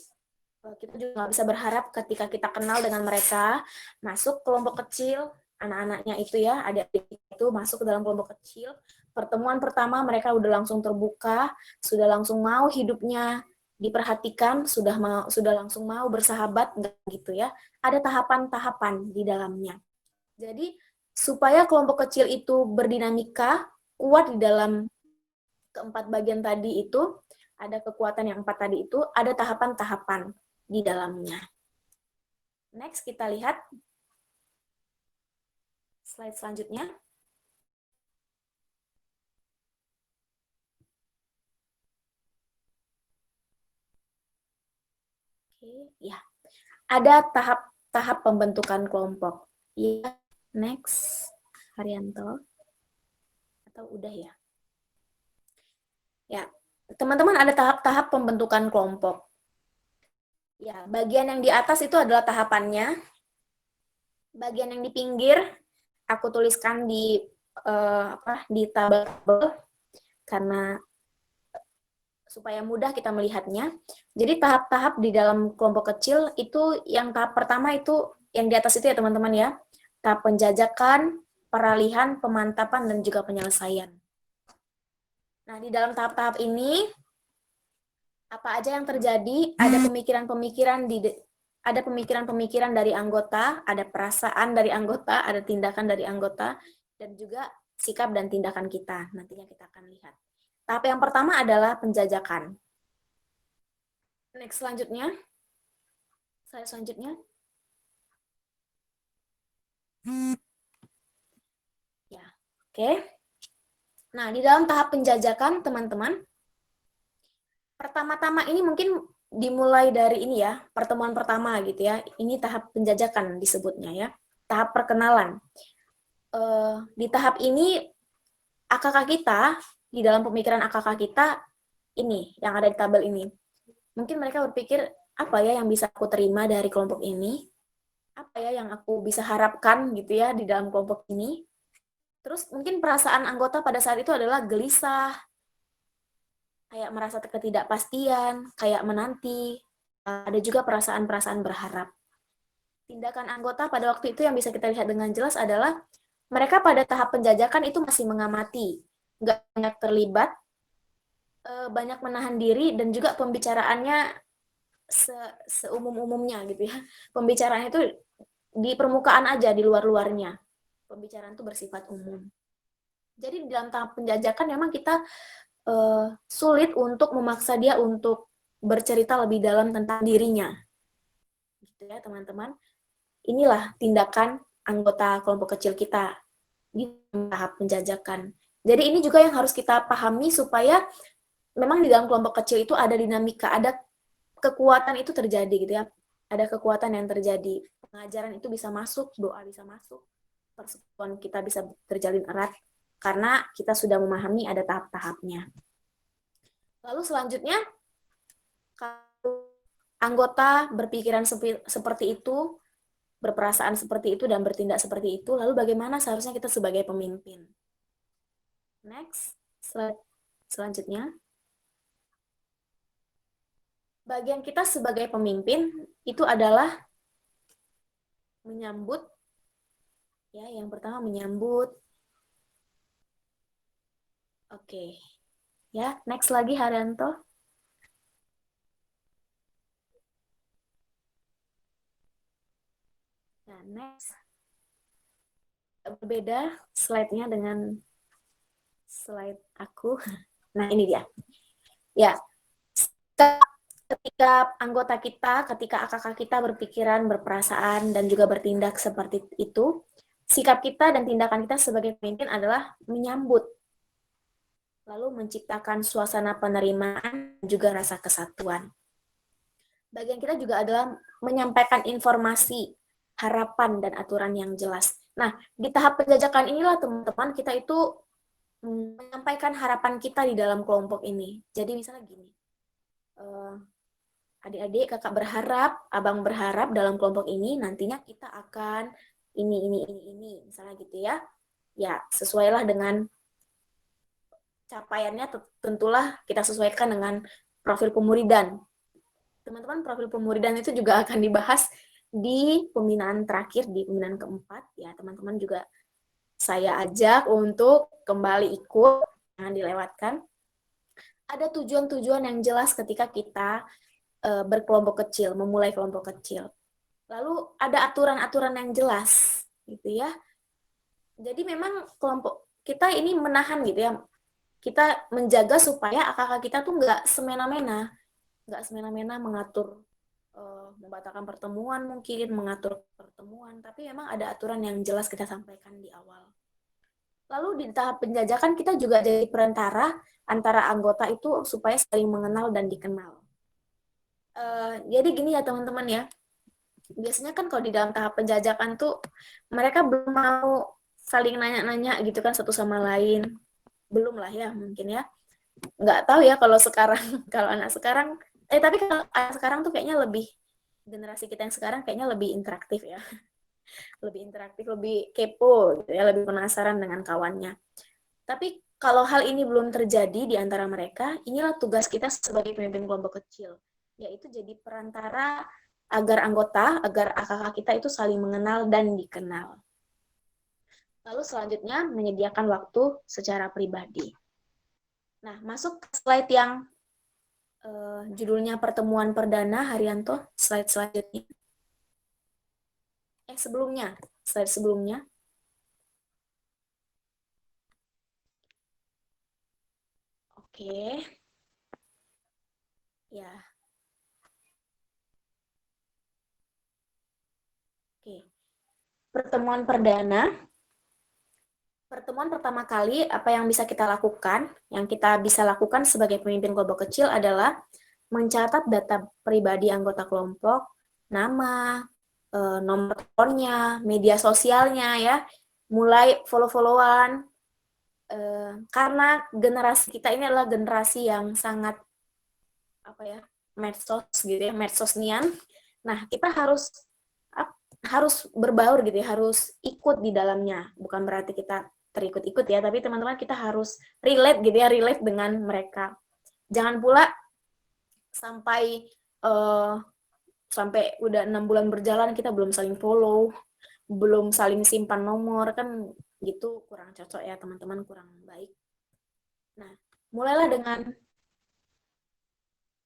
A: kita juga nggak bisa berharap ketika kita kenal dengan mereka, masuk kelompok kecil, anak-anaknya itu ya, adik-adik itu masuk ke dalam kelompok kecil, pertemuan pertama mereka udah langsung terbuka, sudah langsung mau hidupnya diperhatikan, sudah langsung mau bersahabat, enggak gitu ya. Ada tahapan-tahapan di dalamnya. Jadi supaya kelompok kecil itu berdinamika, kuat di dalam keempat bagian tadi itu, ada kekuatan yang 4 tadi itu, ada tahapan-tahapan di dalamnya. Next, kita lihat slide selanjutnya. Oke, ya. Ada tahap-tahap pembentukan kelompok. Ya, next, Haryanto. Atau udah ya? Ya, teman-teman ada tahap-tahap pembentukan kelompok. Ya, bagian yang di atas itu adalah tahapannya. Bagian yang di pinggir aku tuliskan di tabel karena supaya mudah kita melihatnya. Jadi tahap-tahap di dalam kelompok kecil itu yang tahap pertama itu yang di atas itu ya teman-teman ya. Tahap penjajakan, peralihan, pemantapan, dan juga penyelesaian. Nah, di dalam tahap-tahap ini apa aja yang terjadi? Ada pemikiran-pemikiran dari anggota, ada perasaan dari anggota, ada tindakan dari anggota, dan juga sikap dan tindakan kita. Nantinya kita akan lihat. Tahap yang pertama adalah penjajakan. Next, selanjutnya. Slide selanjutnya. Ya, oke. Nah, di dalam tahap penjajakan, teman-teman, pertama-tama ini mungkin dimulai dari ini ya, pertemuan pertama gitu ya. Ini tahap penjajakan disebutnya ya. Tahap perkenalan. Di tahap ini AKK kita, di dalam pemikiran AKK kita, ini, yang ada di tabel ini. Mungkin mereka berpikir, apa ya yang bisa aku terima dari kelompok ini? Apa ya yang aku bisa harapkan gitu ya di dalam kelompok ini? Terus mungkin perasaan anggota pada saat itu adalah gelisah, kayak merasa ketidakpastian, kayak menanti, ada juga perasaan-perasaan berharap. Tindakan anggota pada waktu itu yang bisa kita lihat dengan jelas adalah mereka pada tahap penjajakan itu masih mengamati, nggak banyak terlibat, banyak menahan diri, dan juga pembicaraannya seumum-umumnya gitu ya. Pembicaraannya itu di permukaan aja, di luar-luarnya. Pembicaraan itu bersifat umum. Jadi di dalam tahap penjajakan memang kita sulit untuk memaksa dia untuk bercerita lebih dalam tentang dirinya. Gitu ya, teman-teman. Inilah tindakan anggota kelompok kecil kita di tahap penjajakan. Jadi ini juga yang harus kita pahami supaya memang di dalam kelompok kecil itu ada dinamika, ada kekuatan itu terjadi gitu ya. Ada kekuatan yang terjadi. Pengajaran itu bisa masuk, doa bisa masuk, persekutuan kita bisa terjalin erat karena kita sudah memahami ada tahap-tahapnya. Lalu selanjutnya, kalau anggota berpikiran seperti itu, berperasaan seperti itu, dan bertindak seperti itu, lalu bagaimana seharusnya kita sebagai pemimpin? Next, slide selanjutnya. Bagian kita sebagai pemimpin itu adalah menyambut, ya, yang pertama menyambut. Oke. Ya, next lagi Haryanto. Nah, next. Berbeda slide-nya dengan slide aku. Nah, ini dia. Ya, ketika anggota kita, ketika AKK kita berpikiran, berperasaan, dan juga bertindak seperti itu, sikap kita dan tindakan kita sebagai pemimpin adalah menyambut, lalu menciptakan suasana penerimaan, juga rasa kesatuan. bagian kita juga adalah menyampaikan informasi, harapan, dan aturan yang jelas. Nah, di tahap penjajakan inilah teman-teman kita itu menyampaikan harapan kita di dalam kelompok ini. Jadi misalnya gini, adik-adik, kakak berharap, abang berharap dalam kelompok ini nantinya kita akan ini, misalnya gitu ya. Ya, sesuailah dengan capaiannya, tentulah kita sesuaikan dengan profil pemuridan. Teman-teman, profil pemuridan itu juga akan dibahas di pembinaan terakhir, di pembinaan keempat. Ya, teman-teman juga saya ajak untuk kembali ikut, jangan dilewatkan. Ada tujuan-tujuan yang jelas ketika kita berkelompok kecil, memulai kelompok kecil. Lalu ada aturan-aturan yang jelas, gitu ya. Jadi memang kelompok kita ini menahan gitu ya. Kita menjaga supaya kakak kita tuh nggak semena-mena mengatur, membatalkan pertemuan mungkin, mengatur pertemuan, tapi memang ada aturan yang jelas kita sampaikan di awal. Lalu di tahap penjajakan kita juga jadi perantara antara anggota itu supaya saling mengenal dan dikenal. Jadi gini ya teman-teman ya, biasanya kan kalau di dalam tahap penjajakan tuh mereka belum mau saling nanya-nanya gitu kan satu sama lain, belum lah ya mungkin ya, nggak tahu ya kalau sekarang kalau anak sekarang, tapi kalau anak sekarang tuh kayaknya lebih, generasi kita yang sekarang kayaknya lebih interaktif ya, lebih interaktif, lebih kepo gitu ya, lebih penasaran dengan kawannya. Tapi kalau hal ini belum terjadi di antara mereka, inilah tugas kita sebagai pemimpin kelompok kecil, yaitu jadi perantara agar kakak kita itu saling mengenal dan dikenal. Lalu selanjutnya menyediakan waktu secara pribadi. Nah, masuk ke slide yang judulnya pertemuan perdana, Haryanto, slide selanjutnya. Slide sebelumnya. Oke. Ya. Oke. Pertemuan perdana. Pertemuan pertama kali, apa yang bisa kita lakukan? Yang kita bisa lakukan sebagai pemimpin kelompok kecil adalah mencatat data pribadi anggota kelompok, nama, nomor teleponnya, media sosialnya ya, mulai follow-followan, karena generasi kita ini adalah generasi yang sangat medsos gitu ya, medsosnian. Nah, kita harus berbaur gitu ya, harus ikut di dalamnya. Bukan berarti kita terikut-ikut ya, tapi teman-teman kita harus relate gitu ya, relate dengan mereka. Jangan pula sampai udah 6 bulan berjalan kita belum saling follow, belum saling simpan nomor, kan gitu kurang cocok ya teman-teman, kurang baik. Nah, mulailah dengan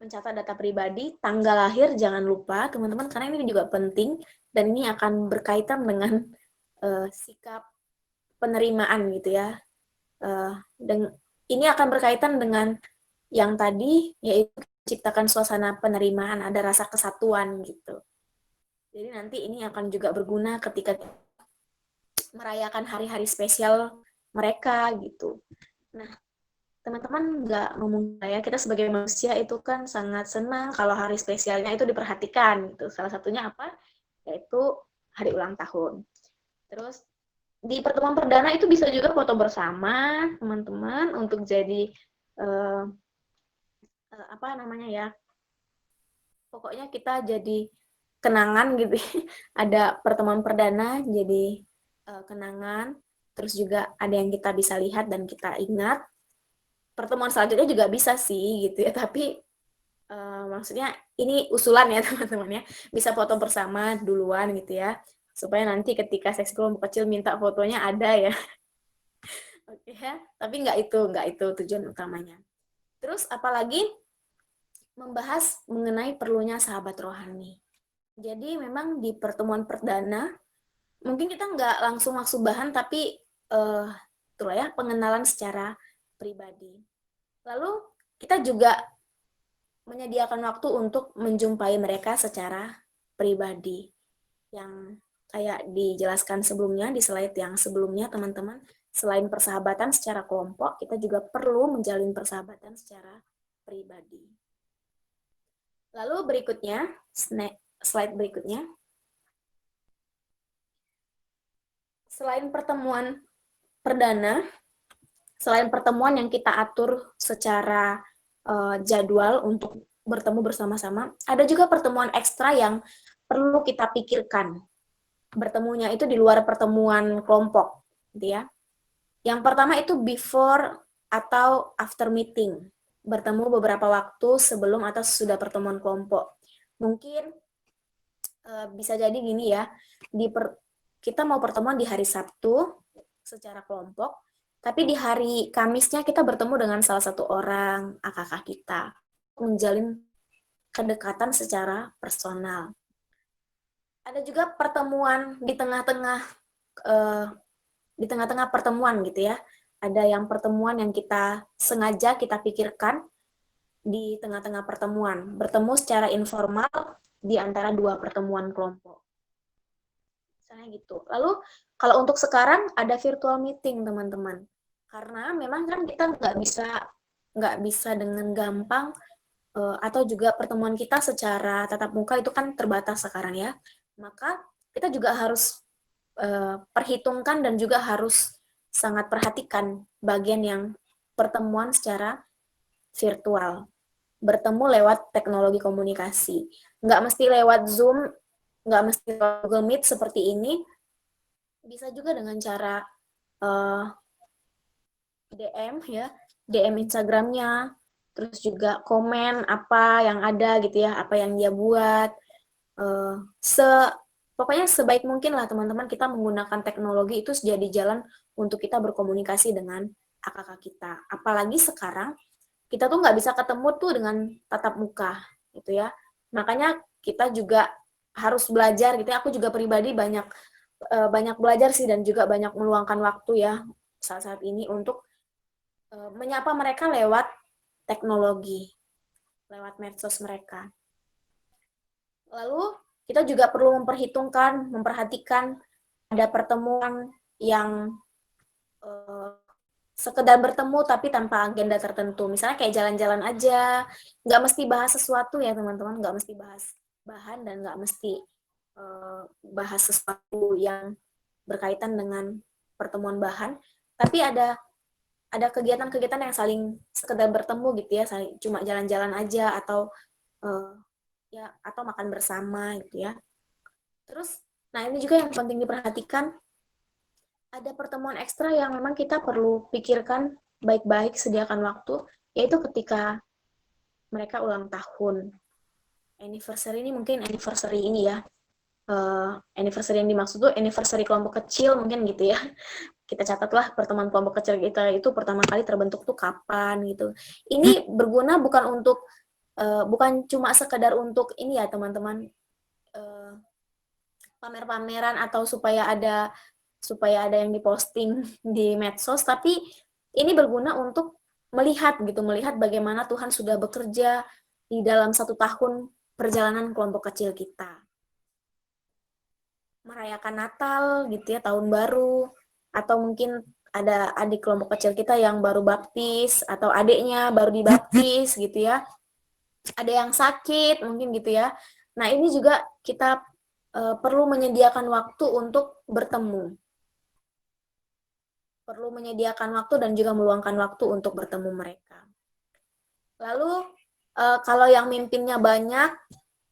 A: mencatat data pribadi, tanggal lahir jangan lupa teman-teman, karena ini juga penting dan ini akan berkaitan dengan sikap penerimaan gitu ya. Dan ini akan berkaitan dengan yang tadi, yaitu menciptakan suasana penerimaan, ada rasa kesatuan gitu. Jadi nanti ini akan juga berguna ketika merayakan hari-hari spesial mereka gitu. Nah, teman-teman nggak ngomong ya, kita sebagai manusia itu kan sangat senang kalau hari spesialnya itu diperhatikan gitu. Salah satunya apa? Yaitu hari ulang tahun. Terus di pertemuan perdana itu bisa juga foto bersama teman-teman untuk jadi apa namanya ya? Pokoknya kita jadi kenangan gitu. Ada pertemuan perdana jadi kenangan. Terus juga ada yang kita bisa lihat dan kita ingat. Pertemuan selanjutnya juga bisa sih gitu ya, tapi maksudnya ini usulan ya teman-teman ya, bisa foto bersama duluan gitu ya, supaya nanti ketika seksi kelompok kecil minta fotonya ada ya. Oke ya, tapi nggak itu tujuan utamanya. Terus apalagi membahas mengenai perlunya sahabat rohani. Jadi memang di pertemuan perdana mungkin kita nggak langsung masuk bahan, tapi itulah ya, pengenalan secara pribadi. Lalu kita juga menyediakan waktu untuk menjumpai mereka secara pribadi. Yang kayak dijelaskan sebelumnya, di slide yang sebelumnya teman-teman, selain persahabatan secara kelompok, kita juga perlu menjalin persahabatan secara pribadi. Lalu berikutnya, slide berikutnya. Selain pertemuan perdana, selain pertemuan yang kita atur secara jadwal untuk bertemu bersama-sama, ada juga pertemuan ekstra yang perlu kita pikirkan. Bertemunya itu di luar pertemuan kelompok, gitu ya. Yang pertama itu before atau after meeting. Bertemu beberapa waktu sebelum atau sesudah pertemuan kelompok. Mungkin bisa jadi gini ya, kita mau pertemuan di hari Sabtu secara kelompok, tapi di hari Kamisnya kita bertemu dengan salah satu orang, kakak kita, menjalin kedekatan secara personal. Ada juga pertemuan di tengah-tengah pertemuan gitu ya. Ada yang pertemuan yang kita sengaja kita pikirkan di tengah-tengah pertemuan, bertemu secara informal di antara dua pertemuan kelompok. Misalnya gitu. Lalu kalau untuk sekarang ada virtual meeting teman-teman. Karena memang kan kita nggak bisa dengan gampang atau juga pertemuan kita secara tatap muka itu kan terbatas sekarang ya. Maka kita juga harus perhitungkan dan juga harus sangat perhatikan bagian yang pertemuan secara virtual. Bertemu lewat teknologi komunikasi. Nggak mesti lewat Zoom, nggak mesti lewat Google Meet seperti ini, bisa juga dengan cara DM ya, DM Instagramnya, terus juga komen apa yang ada gitu ya, apa yang dia buat. Pokoknya sebaik mungkin lah teman-teman kita menggunakan teknologi itu jadi jalan untuk kita berkomunikasi dengan kakak kita. Apalagi sekarang kita tuh nggak bisa ketemu tuh dengan tatap muka gitu ya. Makanya kita juga harus belajar gitu ya. Aku juga pribadi banyak belajar sih dan juga banyak meluangkan waktu ya saat-saat ini untuk menyapa mereka lewat teknologi, lewat medsos mereka. Lalu kita juga perlu memperhatikan ada pertemuan yang sekedar bertemu tapi tanpa agenda tertentu. Misalnya kayak jalan-jalan aja, nggak mesti bahas sesuatu ya teman-teman, nggak mesti bahas bahan dan nggak mesti bahas sesuatu yang berkaitan dengan pertemuan bahan, tapi ada kegiatan-kegiatan yang saling sekedar bertemu gitu ya, cuma jalan-jalan aja atau ya atau makan bersama gitu ya. Terus, nah ini juga yang penting diperhatikan, ada pertemuan ekstra yang memang kita perlu pikirkan baik-baik, sediakan waktu, yaitu ketika mereka ulang tahun. Anniversary ini mungkin anniversary ini ya, anniversary yang dimaksud tuh anniversary kelompok kecil mungkin gitu ya. Kita catatlah pertemuan kelompok kecil kita itu pertama kali terbentuk tuh kapan gitu. Ini berguna bukan cuma sekedar untuk ini ya teman-teman, pamer-pameran atau supaya ada yang diposting di medsos, tapi ini berguna untuk melihat bagaimana Tuhan sudah bekerja di dalam 1 tahun perjalanan kelompok kecil kita. Merayakan Natal gitu ya, tahun baru, atau mungkin ada adik kelompok kecil kita yang baru baptis atau adiknya baru dibaptis gitu ya. Ada yang sakit mungkin gitu ya. Nah, ini juga kita perlu menyediakan waktu untuk bertemu. Perlu menyediakan waktu dan juga meluangkan waktu untuk bertemu mereka. Lalu kalau yang mimpinnya banyak,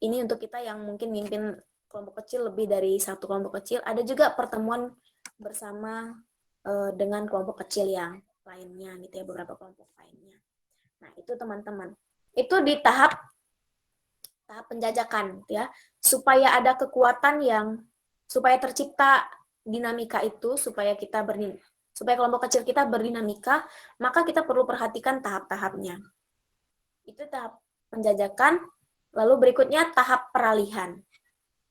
A: ini untuk kita yang mungkin mimpin kelompok kecil lebih dari 1 kelompok kecil, ada juga pertemuan bersama dengan kelompok kecil yang lainnya gitu ya, beberapa kelompok lainnya. Nah, itu teman-teman. Itu di tahap penjajakan ya, supaya ada kekuatan supaya tercipta dinamika itu, supaya kelompok kecil kita berdinamika, maka kita perlu perhatikan tahap-tahapnya. Itu tahap penjajakan, lalu berikutnya tahap peralihan.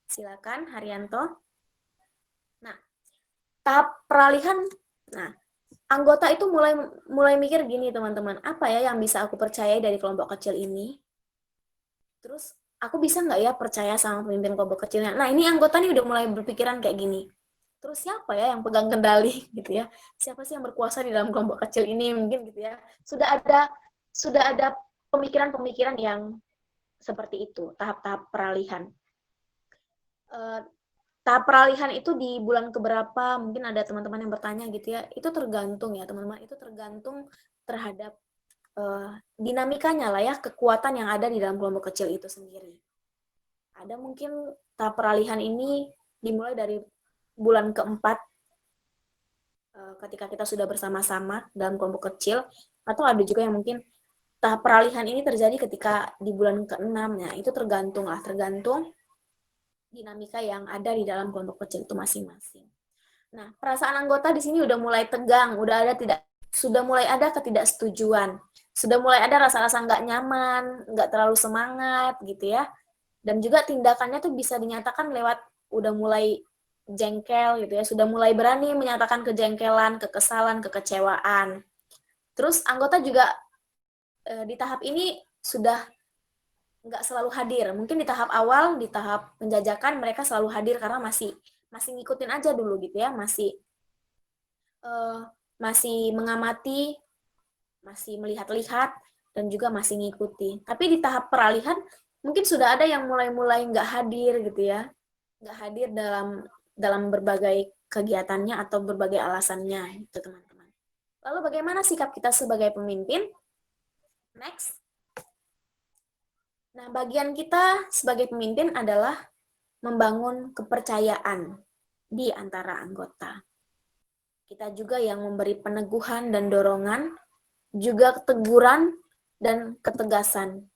A: Silakan Haryanto. Nah, tahap peralihan, anggota itu mulai mikir gini teman-teman, apa ya yang bisa aku percayai dari kelompok kecil ini? Terus aku bisa nggak ya percaya sama pemimpin kelompok kecilnya? Nah, ini anggota nih udah mulai berpikiran kayak gini. Terus siapa ya yang pegang kendali gitu ya? Siapa sih yang berkuasa di dalam kelompok kecil ini mungkin gitu ya? Sudah ada pemikiran-pemikiran yang Seperti itu, tahap-tahap peralihan. Tahap peralihan itu di bulan keberapa, mungkin ada teman-teman yang bertanya gitu ya, itu tergantung ya teman-teman, itu tergantung terhadap dinamikanya lah ya, kekuatan yang ada di dalam kelompok kecil itu sendiri. Ada mungkin tahap peralihan ini dimulai dari bulan keempat, ketika kita sudah bersama-sama dalam kelompok kecil, atau ada juga yang mungkin tahap peralihan ini terjadi ketika di bulan ke-6, ya itu tergantung dinamika yang ada di dalam kelompok kecil itu masing-masing. Nah, perasaan anggota di sini udah mulai tegang, sudah mulai ada ketidaksetujuan, sudah mulai ada rasa-rasa nggak nyaman, nggak terlalu semangat gitu ya. Dan juga tindakannya tuh bisa dinyatakan lewat udah mulai jengkel gitu ya, sudah mulai berani menyatakan kejengkelan, kekesalan, kekecewaan. Terus anggota juga di tahap ini sudah nggak selalu hadir. Mungkin di tahap awal, di tahap penjajakan mereka selalu hadir karena masih ngikutin aja dulu gitu ya, masih mengamati, masih melihat-lihat, dan juga masih ngikuti. Tapi di tahap peralihan mungkin sudah ada yang mulai-mulai nggak hadir gitu ya, nggak hadir dalam berbagai kegiatannya atau berbagai alasannya gitu teman-teman. Lalu bagaimana sikap kita sebagai pemimpin? Next. Nah, bagian kita sebagai pemimpin adalah membangun kepercayaan di antara anggota. Kita juga yang memberi peneguhan dan dorongan, juga teguran dan ketegasan.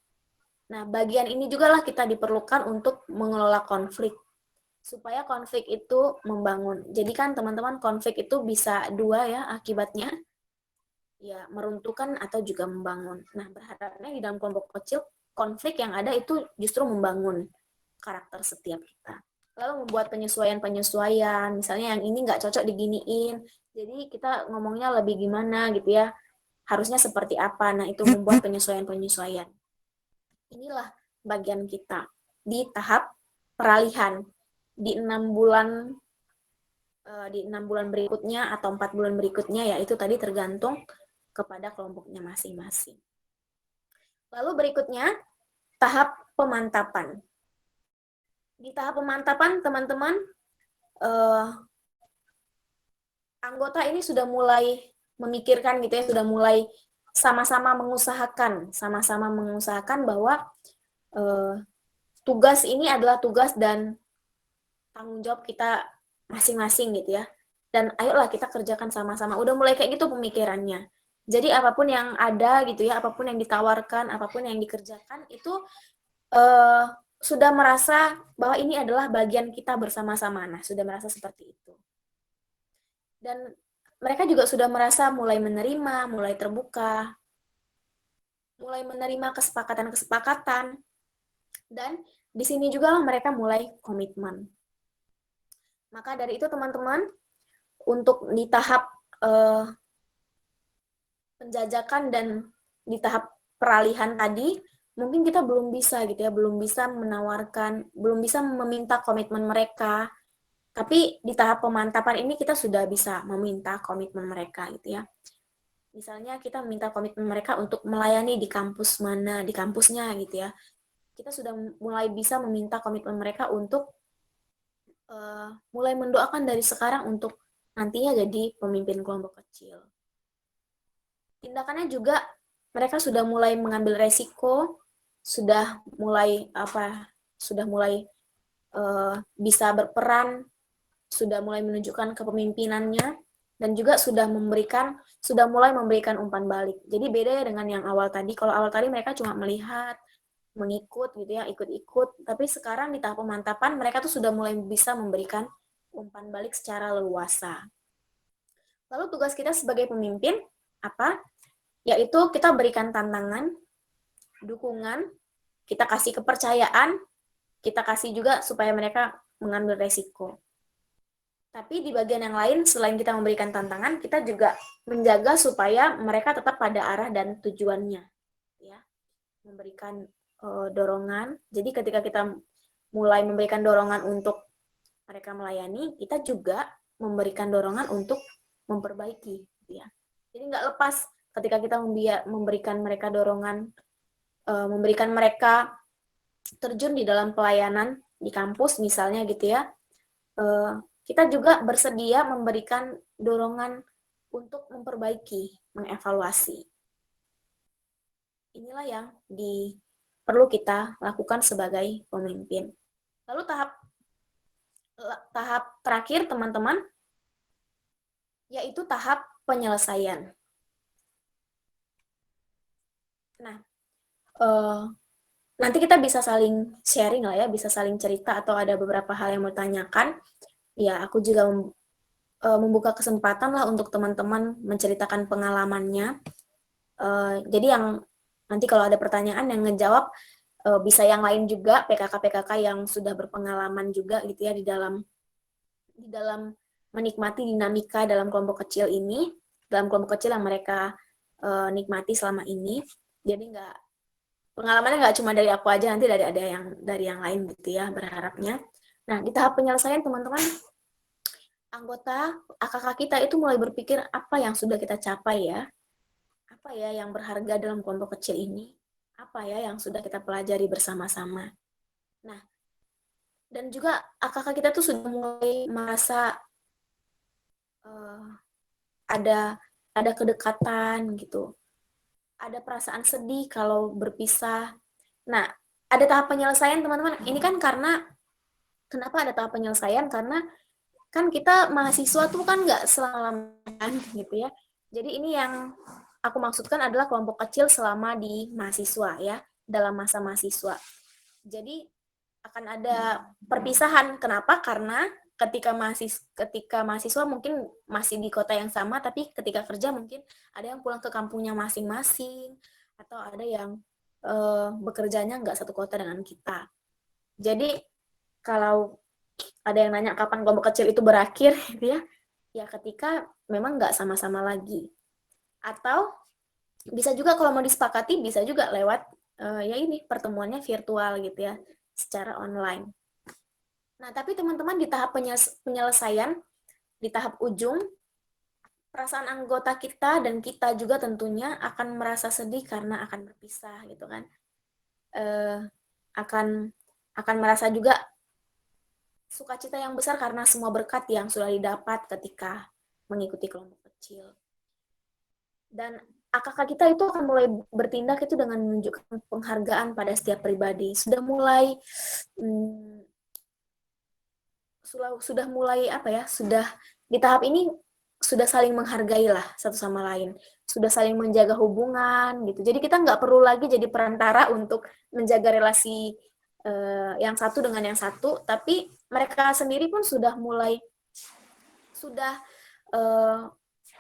A: Nah, bagian ini juga lah kita diperlukan untuk mengelola konflik, supaya konflik itu membangun. Jadi kan teman-teman, konflik itu bisa dua ya akibatnya, ya meruntuhkan atau juga membangun. Nah, berharapnya di dalam kelompok kecil, konflik yang ada itu justru membangun karakter setiap kita. Lalu membuat penyesuaian-penyesuaian, misalnya yang ini nggak cocok diginiin, jadi kita ngomongnya lebih gimana gitu ya, harusnya seperti apa. Nah, itu membuat penyesuaian-penyesuaian. Inilah bagian kita di tahap peralihan. Di 6 bulan berikutnya atau 4 bulan berikutnya, ya itu tadi tergantung kepada kelompoknya masing-masing. Lalu berikutnya, tahap pemantapan. Di tahap pemantapan, teman-teman, anggota ini sudah mulai memikirkan gitu ya, sudah mulai sama-sama mengusahakan bahwa tugas ini adalah tugas dan tanggung jawab kita masing-masing gitu ya. Dan ayolah kita kerjakan sama-sama. Udah mulai kayak gitu pemikirannya. Jadi apapun yang ada gitu ya, apapun yang ditawarkan, apapun yang dikerjakan itu sudah merasa bahwa ini adalah bagian kita bersama-sama. Nah, sudah merasa seperti itu. Dan mereka juga sudah merasa mulai menerima, mulai terbuka, mulai menerima kesepakatan-kesepakatan. Dan di sini juga mereka mulai komitmen. Maka dari itu teman-teman, untuk di tahap penjajakan dan di tahap peralihan tadi, mungkin kita belum bisa gitu ya, belum bisa menawarkan, belum bisa meminta komitmen mereka. Tapi di tahap pemantapan ini kita sudah bisa meminta komitmen mereka gitu ya. Misalnya kita meminta komitmen mereka untuk melayani di kampus mana, di kampusnya gitu ya. Kita sudah mulai bisa meminta komitmen mereka untuk mulai mendoakan dari sekarang untuk nantinya jadi pemimpin kelompok kecil. Tindakannya juga mereka sudah mulai mengambil resiko, sudah mulai bisa berperan, sudah mulai menunjukkan kepemimpinannya, dan juga sudah mulai memberikan umpan balik. Jadi beda ya dengan yang awal tadi. Kalau awal tadi mereka cuma melihat, mengikut gitu ya, ikut-ikut. Tapi sekarang di tahap pemantapan mereka tuh sudah mulai bisa memberikan umpan balik secara leluasa. Lalu tugas kita sebagai pemimpin apa? Yaitu kita berikan tantangan, dukungan, kita kasih kepercayaan, kita kasih juga supaya mereka mengambil resiko. Tapi di bagian yang lain, selain kita memberikan tantangan, kita juga menjaga supaya mereka tetap pada arah dan tujuannya. Ya, memberikan dorongan. Jadi ketika kita mulai memberikan dorongan untuk mereka melayani, kita juga memberikan dorongan untuk memperbaiki. Ya. Jadi nggak lepas ketika kita memberikan mereka dorongan, memberikan mereka terjun di dalam pelayanan di kampus misalnya gitu ya, kita juga bersedia memberikan dorongan untuk memperbaiki, mengevaluasi. Inilah yang perlu kita lakukan sebagai pemimpin. Lalu tahap terakhir teman-teman, yaitu tahap penyelesaian. Nah, nanti kita bisa saling sharing lah ya, bisa saling cerita atau ada beberapa hal yang mau tanyakan. Ya, aku juga membuka kesempatan lah untuk teman-teman menceritakan pengalamannya. Jadi yang nanti kalau ada pertanyaan yang ngejawab bisa yang lain juga, PKK-PKK yang sudah berpengalaman juga gitu ya di dalam menikmati dinamika dalam kelompok kecil ini, dalam kelompok kecil yang mereka nikmati selama ini. Jadi pengalamannya nggak cuma dari aku aja, nanti dari yang lain gitu ya berharapnya. Nah, di tahap penyelesaian teman-teman, anggota AKK kita itu mulai berpikir apa yang sudah kita capai ya, apa ya yang berharga dalam kelompok kecil ini, apa ya yang sudah kita pelajari bersama-sama. Nah, dan juga AKK kita tuh sudah mulai merasa ada kedekatan gitu, ada perasaan sedih kalau berpisah. Nah, ada tahap penyelesaian teman-teman. Ini kan kenapa ada tahap penyelesaian? Karena kan kita mahasiswa tuh kan nggak selama-lamanya gitu ya. Jadi ini yang aku maksudkan adalah kelompok kecil selama di mahasiswa ya, dalam masa mahasiswa. Jadi akan ada perpisahan. Kenapa? Karena ketika mahasiswa mungkin masih di kota yang sama, tapi ketika kerja mungkin ada yang pulang ke kampungnya masing-masing, atau ada yang bekerjanya nggak satu kota dengan kita. Jadi kalau ada yang nanya kapan kelompok kecil itu berakhir gitu ya ketika memang nggak sama-sama lagi. Atau bisa juga kalau mau disepakati bisa juga lewat ya ini pertemuannya virtual gitu ya, secara online. Nah, tapi teman-teman di tahap penyelesaian, di tahap ujung, perasaan anggota kita dan kita juga tentunya akan merasa sedih karena akan berpisah gitu kan. Akan merasa juga sukacita yang besar karena semua berkat yang sudah didapat ketika mengikuti kelompok kecil. Dan AKK kita itu akan mulai bertindak itu dengan menunjukkan penghargaan pada setiap pribadi. Sudah mulai apa ya? Sudah di tahap ini sudah saling menghargai lah satu sama lain. Sudah saling menjaga hubungan gitu. Jadi kita nggak perlu lagi jadi perantara untuk menjaga relasi yang satu dengan yang satu, tapi mereka sendiri pun sudah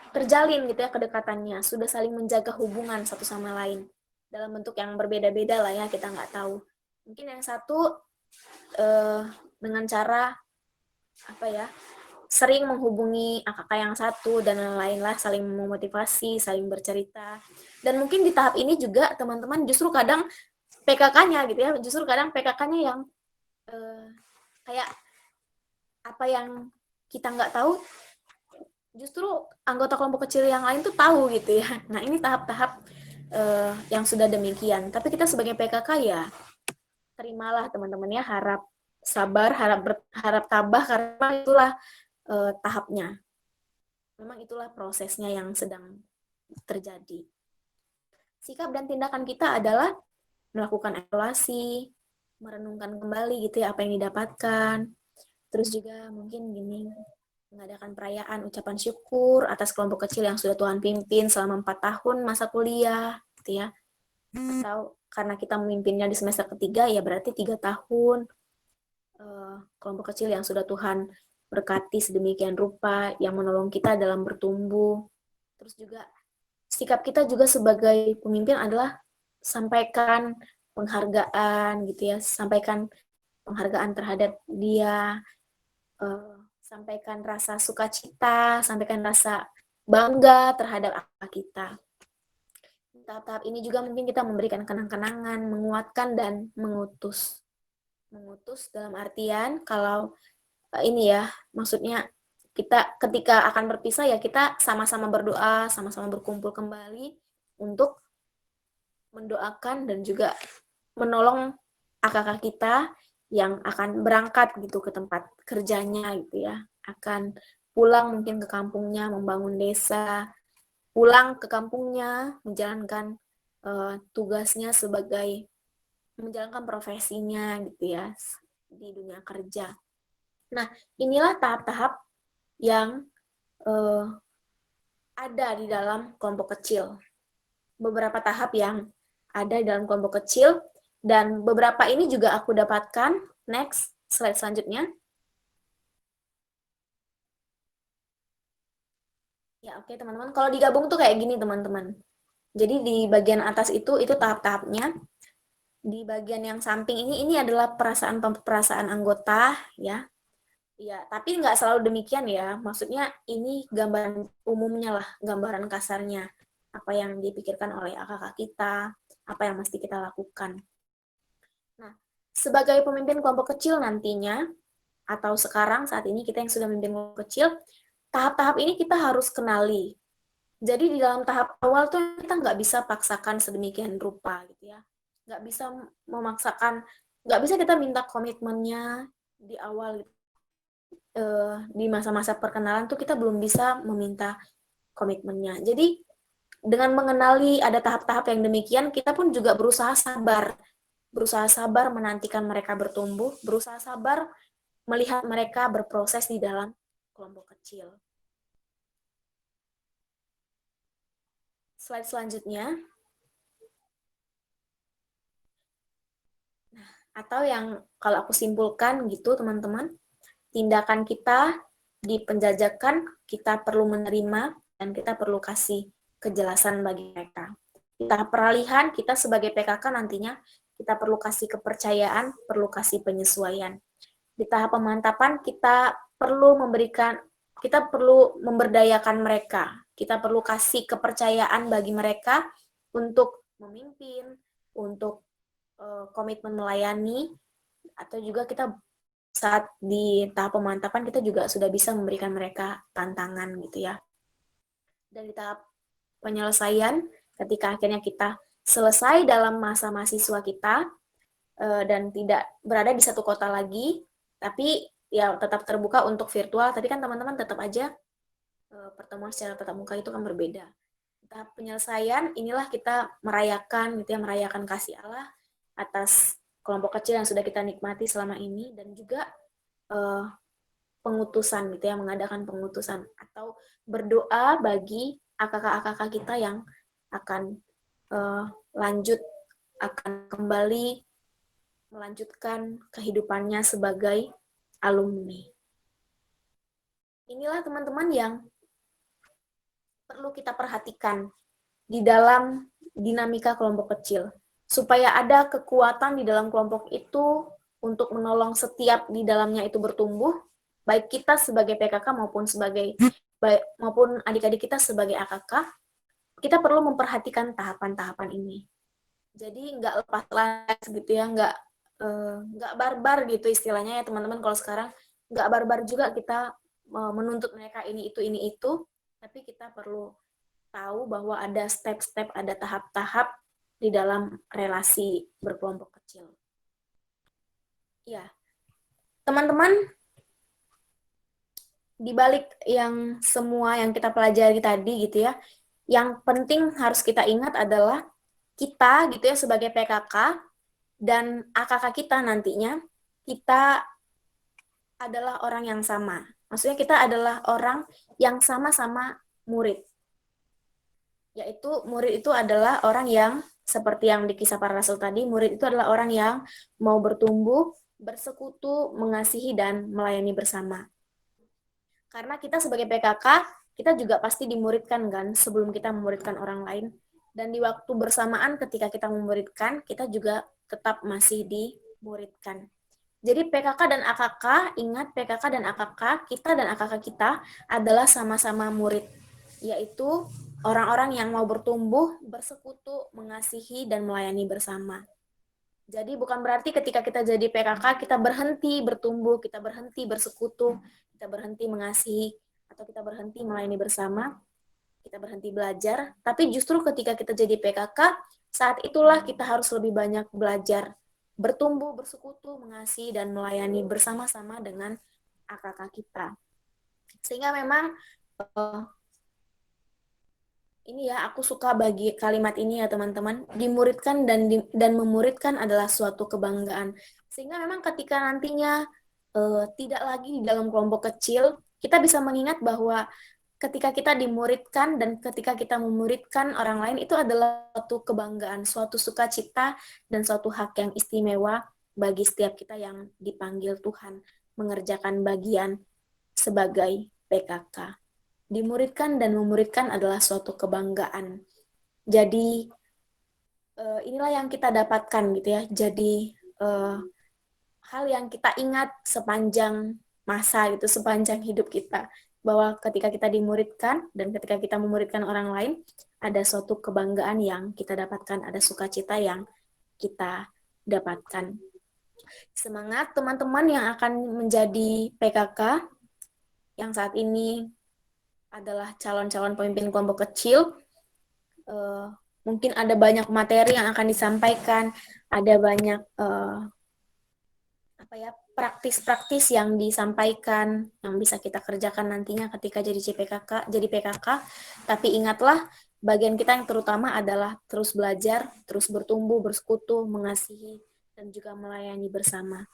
A: terjalin gitu ya kedekatannya, sudah saling menjaga hubungan satu sama lain dalam bentuk yang berbeda-beda lah ya, kita nggak tahu. Mungkin yang satu dengan cara apa ya, sering menghubungi AKK yang satu dan lain-lain lah, saling memotivasi, saling bercerita. Dan mungkin di tahap ini juga teman-teman justru kadang PKK-nya gitu ya, justru kadang PKK-nya yang kayak apa yang kita nggak tahu, justru anggota kelompok kecil yang lain tuh tahu gitu ya. Nah, ini tahap-tahap yang sudah demikian. Tapi kita sebagai PKK ya terimalah teman-teman ya, harap sabar, harap tabah, karena itulah tahapnya. Memang itulah prosesnya yang sedang terjadi. Sikap dan tindakan kita adalah melakukan evaluasi, merenungkan kembali gitu ya apa yang didapatkan. Terus juga mungkin gini, mengadakan perayaan ucapan syukur atas kelompok kecil yang sudah Tuhan pimpin selama 4 tahun masa kuliah gitu ya. Atau karena kita memimpinnya di semester ketiga ya berarti 3 tahun kelompok kecil yang sudah Tuhan berkati sedemikian rupa, yang menolong kita dalam bertumbuh. Terus juga sikap kita juga sebagai pemimpin adalah sampaikan penghargaan gitu ya, sampaikan penghargaan terhadap dia, sampaikan rasa sukacita, sampaikan rasa bangga terhadap apa kita. Tahap-tahap ini juga mungkin kita memberikan kenang-kenangan, menguatkan dan mengutus. Mengutus dalam artian kalau ini ya, maksudnya kita ketika akan berpisah ya kita sama-sama berdoa, sama-sama berkumpul kembali untuk mendoakan dan juga menolong AKK kita yang akan berangkat gitu ke tempat kerjanya gitu ya, akan pulang mungkin ke kampungnya, membangun desa, pulang ke kampungnya, menjalankan tugasnya sebagai menjalankan profesinya gitu ya di dunia kerja. Nah, inilah tahap-tahap yang ada di dalam kelompok kecil. Beberapa tahap yang ada di dalam kelompok kecil, dan beberapa ini juga aku dapatkan. Next, slide selanjutnya. Ya, oke teman-teman. Kalau digabung tuh kayak gini teman-teman. Jadi di bagian atas itu tahap-tahapnya. Di bagian yang samping ini adalah perasaan anggota ya. Ya, tapi nggak selalu demikian ya. Maksudnya ini gambaran umumnya lah, gambaran kasarnya. Apa yang dipikirkan oleh kakak kita, apa yang mesti kita lakukan. Nah, sebagai pemimpin kelompok kecil nantinya, atau sekarang saat ini kita yang sudah memimpin kelompok kecil, tahap-tahap ini kita harus kenali. Jadi di dalam tahap awal tuh kita nggak bisa paksakan sedemikian rupa gitu ya. Nggak bisa memaksakan, nggak bisa kita minta komitmennya di awal gitu. Di masa-masa perkenalan tuh kita belum bisa meminta komitmennya. Jadi dengan mengenali ada tahap-tahap yang demikian, kita pun juga berusaha sabar menantikan mereka bertumbuh, berusaha sabar melihat mereka berproses di dalam kelompok kecil. Slide selanjutnya. Nah, atau yang kalau aku simpulkan gitu teman-teman, tindakan kita di penjajakan kita perlu menerima dan kita perlu kasih kejelasan bagi mereka. Di tahap peralihan kita sebagai PKK nantinya kita perlu kasih kepercayaan, perlu kasih penyesuaian. Di tahap pemantapan kita perlu memberdayakan mereka. Kita perlu kasih kepercayaan bagi mereka untuk memimpin, untuk komitmen melayani, atau juga kita saat di tahap pemantapan kita juga sudah bisa memberikan mereka tantangan gitu ya. Dan di tahap penyelesaian, ketika akhirnya kita selesai dalam masa mahasiswa kita dan tidak berada di satu kota lagi, tapi ya tetap terbuka untuk virtual, tapi kan teman-teman tetap aja pertemuan secara tatap muka itu kan berbeda. Tahap penyelesaian, inilah kita merayakan gitu ya, merayakan kasih Allah atas kelompok kecil yang sudah kita nikmati selama ini, dan juga pengutusan gitu ya, mengadakan pengutusan atau berdoa bagi AKK-AKK kita yang akan lanjut, akan kembali melanjutkan kehidupannya sebagai alumni. Inilah teman-teman yang perlu kita perhatikan di dalam dinamika kelompok kecil, supaya ada kekuatan di dalam kelompok itu untuk menolong setiap di dalamnya itu bertumbuh, baik kita sebagai PKK maupun adik-adik kita sebagai AKK, kita perlu memperhatikan tahapan-tahapan ini. Jadi nggak lepas landas gitu ya, nggak barbar gitu istilahnya ya teman-teman. Kalau sekarang nggak barbar juga kita menuntut mereka ini itu, tapi kita perlu tahu bahwa ada step-step, ada tahap-tahap di dalam relasi berkelompok kecil. Ya, teman-teman, di balik yang semua yang kita pelajari tadi gitu ya, yang penting harus kita ingat adalah kita gitu ya sebagai PKK dan AKK kita nantinya, kita adalah orang yang sama. Maksudnya kita adalah orang yang sama-sama murid. Yaitu murid itu adalah orang yang, seperti yang di kisah para rasul tadi, murid itu adalah orang yang mau bertumbuh, bersekutu, mengasihi, dan melayani bersama. Karena kita sebagai PKK, kita juga pasti dimuridkan kan, sebelum kita memuridkan orang lain. Dan di waktu bersamaan ketika kita memuridkan, kita juga tetap masih dimuridkan. Jadi PKK dan AKK, ingat PKK dan AKK, kita dan AKK kita adalah sama-sama murid, yaitu orang-orang yang mau bertumbuh, bersekutu, mengasihi, dan melayani bersama. Jadi bukan berarti ketika kita jadi PKK, kita berhenti bertumbuh, kita berhenti bersekutu, kita berhenti mengasihi, atau kita berhenti melayani bersama, kita berhenti belajar. Tapi justru ketika kita jadi PKK, saat itulah kita harus lebih banyak belajar bertumbuh, bersekutu, mengasihi, dan melayani bersama-sama dengan AKK kita. Sehingga memang ini ya, aku suka bagi kalimat ini ya teman-teman. Dimuridkan dan memuridkan adalah suatu kebanggaan. Sehingga memang ketika nantinya tidak lagi di dalam kelompok kecil, kita bisa mengingat bahwa ketika kita dimuridkan dan ketika kita memuridkan orang lain, itu adalah suatu kebanggaan, suatu sukacita, dan suatu hak yang istimewa bagi setiap kita yang dipanggil Tuhan mengerjakan bagian sebagai PKK. Dimuridkan dan memuridkan adalah suatu kebanggaan. Jadi inilah yang kita dapatkan gitu ya. Jadi hal yang kita ingat sepanjang masa gitu, sepanjang hidup kita, bahwa ketika kita dimuridkan dan ketika kita memuridkan orang lain, ada suatu kebanggaan yang kita dapatkan, ada sukacita yang kita dapatkan. Semangat teman-teman yang akan menjadi PKK yang saat ini adalah calon-calon pemimpin kelompok kecil. Mungkin ada banyak materi yang akan disampaikan, ada banyak praktis-praktis yang disampaikan yang bisa kita kerjakan nantinya ketika jadi PKK. Tapi ingatlah, bagian kita yang terutama adalah terus belajar, terus bertumbuh, bersekutu, mengasihi, dan juga melayani bersama.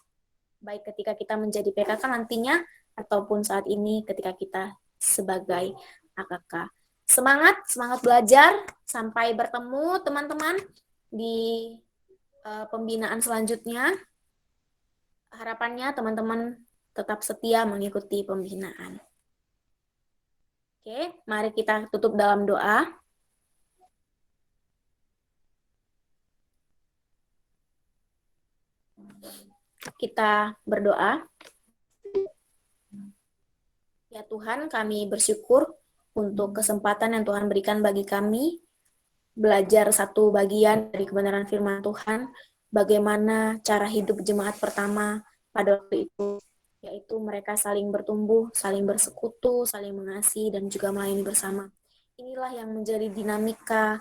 A: Baik ketika kita menjadi PKK nantinya ataupun saat ini ketika kita sebagai AKK. Semangat belajar. Sampai bertemu teman-teman di pembinaan selanjutnya. Harapannya teman-teman tetap setia mengikuti pembinaan. Oke, mari kita tutup dalam doa. Kita berdoa. Ya Tuhan, kami bersyukur untuk kesempatan yang Tuhan berikan bagi kami belajar satu bagian dari kebenaran firman Tuhan, bagaimana cara hidup jemaat pertama pada waktu itu, yaitu mereka saling bertumbuh, saling bersekutu, saling mengasihi, dan juga melayani bersama. Inilah yang menjadi dinamika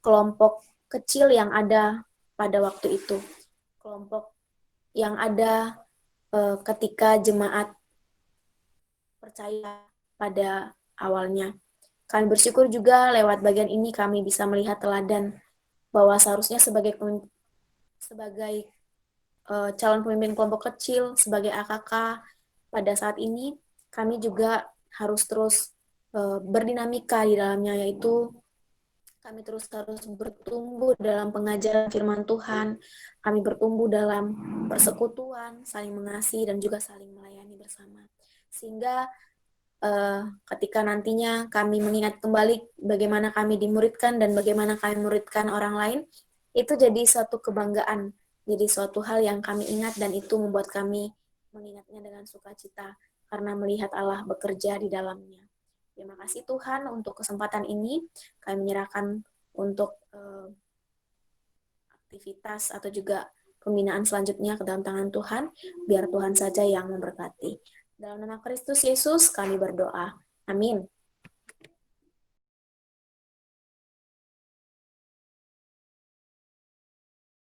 A: kelompok kecil yang ada pada waktu itu. Kelompok yang ada ketika jemaat percaya pada awalnya. Kami bersyukur juga lewat bagian ini kami bisa melihat teladan bahwa seharusnya sebagai calon pemimpin kelompok kecil, sebagai AKK pada saat ini, kami juga harus terus berdinamika di dalamnya, yaitu kami terus harus bertumbuh dalam pengajaran firman Tuhan, kami bertumbuh dalam persekutuan, saling mengasihi, dan juga saling melayani bersama. Sehingga ketika nantinya kami mengingat kembali bagaimana kami dimuridkan dan bagaimana kami muridkan orang lain, itu jadi suatu kebanggaan, jadi suatu hal yang kami ingat dan itu membuat kami mengingatnya dengan sukacita karena melihat Allah bekerja di dalamnya. Terima kasih Tuhan untuk kesempatan ini. Kami menyerahkan untuk aktivitas atau juga pembinaan selanjutnya ke dalam tangan Tuhan, biar Tuhan saja yang memberkati. Dalam nama Kristus Yesus kami berdoa. Amin.